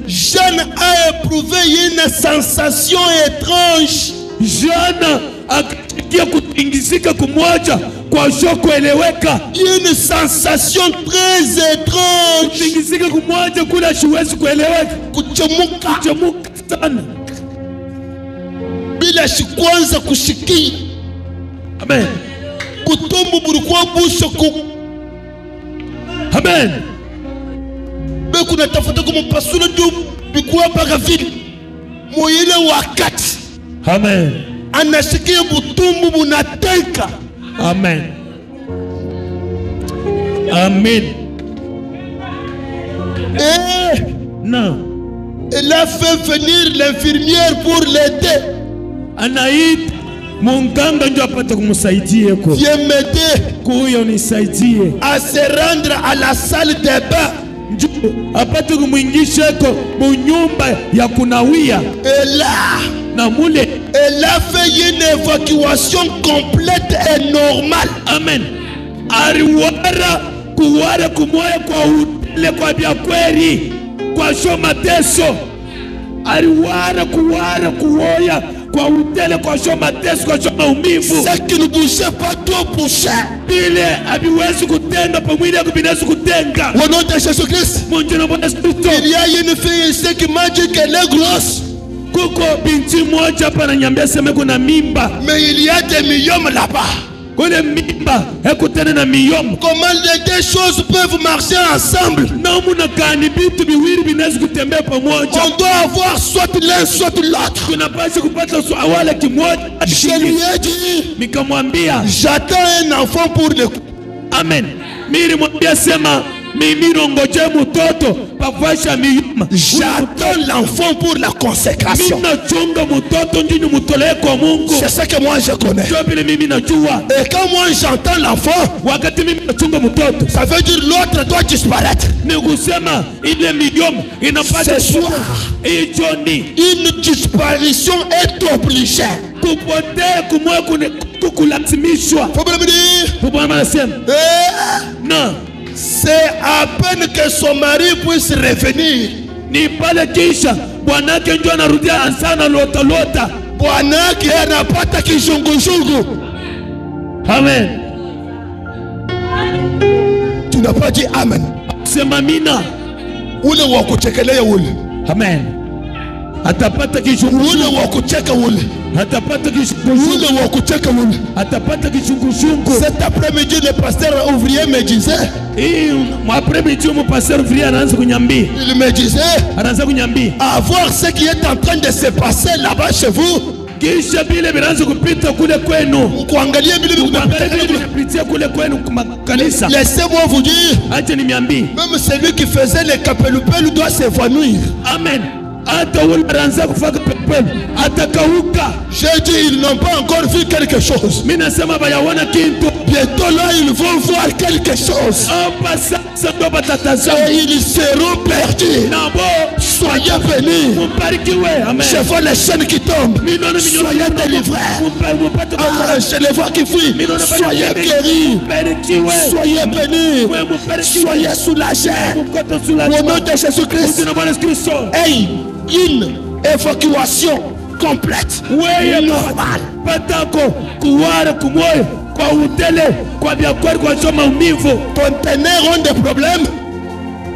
Jeanne a éprouvé une sensation étrange. Jeanne akakia kutingizika kumwacha kwa shoko eleweka. Une sensation très étrange. Kutingizika kumwacha kula shiwezi kueleweka. Kuchemuka sana. Bila shikwanza kushiki. Amen. Kutumbu bulikuwa bushoku. Amen. Beku natafuta kumupasula ndio bikuwa bagavili. Moyile wakati. Amen. Anashikia butumbu bunateka. Amen. Amen. Et non. Elle a fait venir l'infirmière pour l'aider. Anaït munganga ndio apate kumsaidia ko. Viens m'aider. Kuyo nisaidie. À se rendre à la salle de bain. Apate kumuingisha ko munyumba ya kunawia. Et là, na mule elle a fait une évacuation complète et normale. Amen. Ariwara kuwara kumoya kwa utele kwa bya kweli. Kwa shoma teso. Ariwara kuwara kuoya kwa utele kwa shoma teso kwa shoma umivu. Ce qui ne bougeait pas trop bougeait. Bile abiwezi kutenga pamoja ya kubinasi kutenga. Au nom de Jésus-Christ. Munjina Bwana Kristo. Il y a une fille ici qui m'a dit qu'elle est grosse. Kuko binti moja hapa ananiambia sema kuna mimba. Mais il y a des myomes là-bas. Kule mimba hekutana na miyom. Comment les deux choses peuvent marcher ensemble? Na muna kani bitu biwili binaweza kutembea pamoja. On doit avoir soit l'un soit l'autre. Tunapaswa kupata swala kimoja. Je lui ai dit, nikamwambia j'attends un enfant pour le. Amen. Mimi mwambia sema mimi rongoje mtoto pavasha miyoma. J'attends l'enfant pour la consécration. Mimi nachunga mtoto njini mtolee kwa Mungu. C'est ça que moi je connais. Ndio vile mimi najua. Et quand moi j'entends l'enfant, wakati mimi nachunga mtoto, ça veut dire l'autre doit disparaître. Ni kusema ile miyoma inapaswa ijoni. Une disparition est obligée. Kupotea kumwe kulazimishwa. Non. C'est à peine que son mari puisse revenir. Ni pale kisha bwanake ndio anarudia sana lota. Bwana yake anapata kizunguzungu. Amen. Tu n'as pas dit amen. Sema amina. Ule wa kuchekelea ule. Amen. Atapata kizunguzungu. Ule wa kucheka ule. Atapata kizunguzungu. Ule wa kucheka ule. Atapata kizunguzungu. Cet après-midi, le pasteur ouvrier me disait. Après-midi, mon pasteur ouvrier anaanza kunyambia. Il me disait. Anaanza kunyambia. À voir ce qui est en train de se passer là-bas chez vous. Kisha vile vinaanza kupita kule kwenu. Kuangalia vile vinapitia kule kwenu kwa kanisa. Laissez-moi vous dire. Acha niambie. Même celui qui faisait les capelupelu doit s'évanouir. Amen. Hata ule anaanza kufaka pepe atakauka. J'ai dit ils n'ont pas encore vu quelque chose. Mimi nasema bayaona kitu. Bientôt là ils vont voir quelque chose. Hapa sasa ndo batatazama. Et ils seront perdus. Nabo soyez bénis. Mbarikiwe. Amen. Je vois les chaînes qui tombent. Soyez délivrés. Ah, je les vois qui fuient. Soyez guéris. Soyez bénis. Soyez soulagés. Au nom de Jésus-Christ. Hey, une évacuation complète. Normale. Patako kuwara kumoyo kwa utele kwa biakwari kwa choma umivu. Ton ténère ont des problèmes.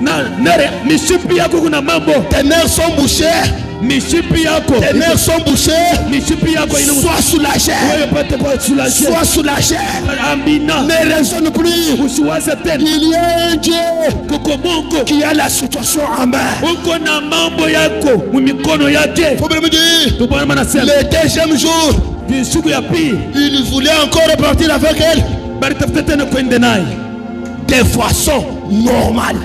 Nare mishipi yako kuna mambo. Tes nerfs sont bouchés. Mishipi yako. Tes nerfs sont bouchés. Mishipi yako ina. Sois soulagé. Sois soulagé. Amina. Ne raisonne plus. Usiwaze tena. Il y a un Dieu kuko Mungu qui a la situation en main. Uko na mambo yako mumikono yake. Faut bien me dire. Tupana manasema. Le deuxième jour. Siku ya pili. Il voulait encore repartir avec elle. Bali tafuta tena kwenda naye. De façon normale.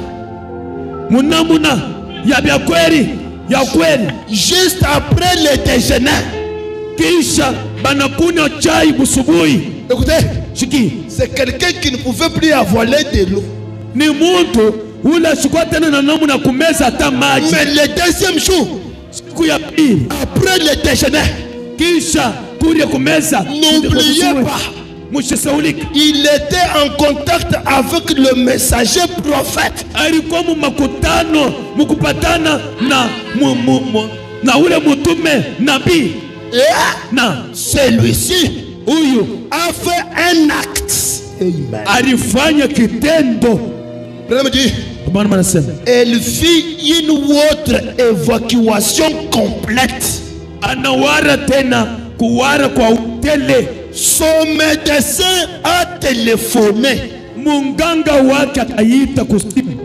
Munamuna ya bya kweli ya kweli. Juste après le déjeuner. Kisha banakunywa chai busubuhi. Écoutez, shiki. C'est quelqu'un qui ne pouvait plus avaler de l'eau. Ni muntu ula shikwa tena na namuna kumeza hata maji. Mais le deuxième jour. Siku ya pili. Après le déjeuner. Kisha kulia kumeza. N'oubliez pas. Il était en contact avec le messager prophète. Alikuwa makutano mukupatana na ule mutume nabii. Na celui-ci a fait un acte. Amen. Alifanya kitendo. Elle fit une autre évacuation complète. Anawara tena kuwara kwa utele. Son médecin a téléphoné. Munganga wake akaita kusimu.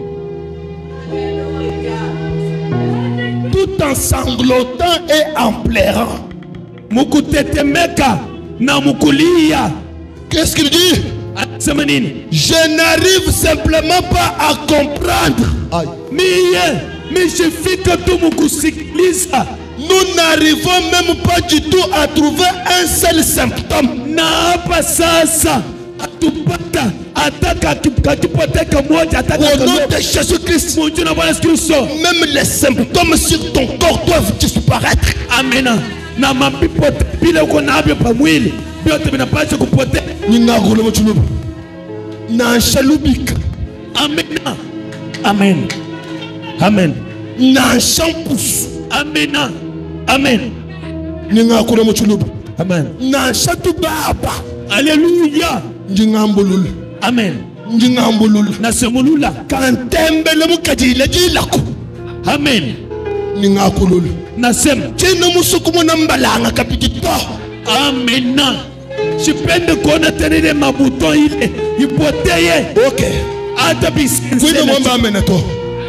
Tout en sanglotant et en pleurant. Mukutetemeka na mukulia. Qu'est-ce qu'il dit? Je n'arrive simplement pas à comprendre. Nous n'arrivons même pas du tout à trouver un seul symptôme. Au nom de Jésus-Christ, même les symptômes sur ton corps doivent disparaître. Amen. Amen. Amen. Amen. Amen. Amen. Alléluia. Amen. Nasemulula. Amen. Nasem. Amen. Sipende kuona tena mabuto ile ipoteye. Okay. Hata bisense.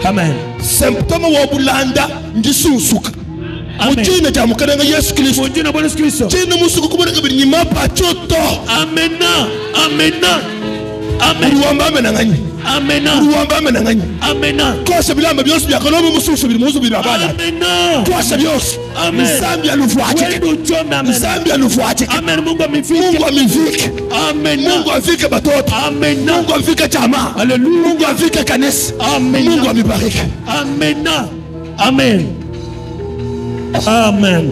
Amen. Symptôme wa bulanda ndisusuka. Mujina cha mukananga Yesu Kristo. Mujina Bwana Yesu Kristo. China musuku kubona kabiri nyima pachoto. Amena. Amena. Amen. Ruwamba amena ngani. Amena. Ruwamba amena ngani. Amena. Kosha bilamba byose byakanomo mususu biri muzu biri abana. Amena. Kosha byose. Amen. Zambia lufuaje. Zambia lufuaje. Amen. Mungu amefika. Mungu amefika. Amen. Mungu afike batoto. Amen. Mungu afike chama. Haleluya. Mungu afike kanisa. Amen. Mungu amebariki. Amen. Amen. Amen.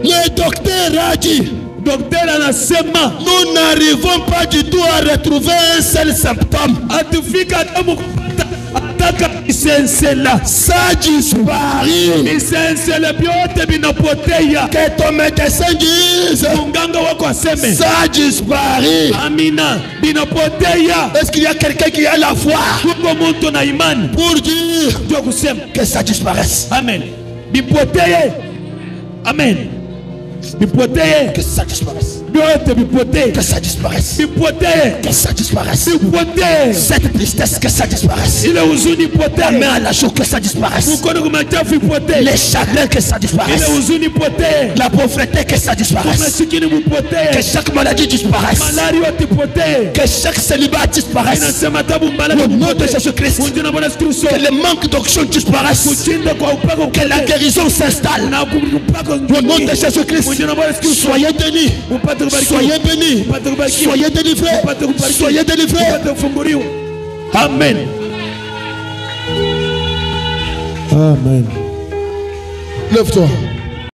Le docteur a dit. Docteur anasema nous n'arrivons pas du tout à retrouver un seul symptôme. Atufika hata nataka misensela. Ça disparaît. Misensela byote binapotea. Que ton médecin dise. Munganga wako aseme. Ça disparaît. Amina. Binapotea. Est-ce qu'il y a quelqu'un qui a la foi Kuko muntu na imani. pour dire Ndio kusema que ça disparaisse? amen. Bipoteye. Amen. Bipoteye. Que ça disparaisse. Byote bipoteye. Que ça disparaisse. Bipoteye. Que ça disparaisse. Bipoteye. Cette tristesse, que ça disparaisse. Ile huzuni La main poteye. à la joue, que ça disparaisse. Mkono kumachafu ipoteye. Les chagrins, que ça Ile disparaisse. huzuni poteye. La pauvreté, que ça disparaisse. Masikini Que mupoteye. chaque maladie disparaisse. Malari yote poteye. Que chaque célibat disparaisse. Inasema tabu mbala Au nom de Jésus-Christ. Mungu na Bwana Yesu Kristo. Que le manque d'onction disparaisse. Kushinda kwa upako Que la guérison s'installe. na upako Au nom de Jésus-Christ. Mungu na Bwana Yesu Kristo. Soyez bénis. Upate kubarikiwa. Soyez bénis. Upate kubarikiwa. Soyez délivrés. Upate kubarikiwa. Soyez délivrés. Upate kufunguliwa. Amen. Amen. Lève-toi.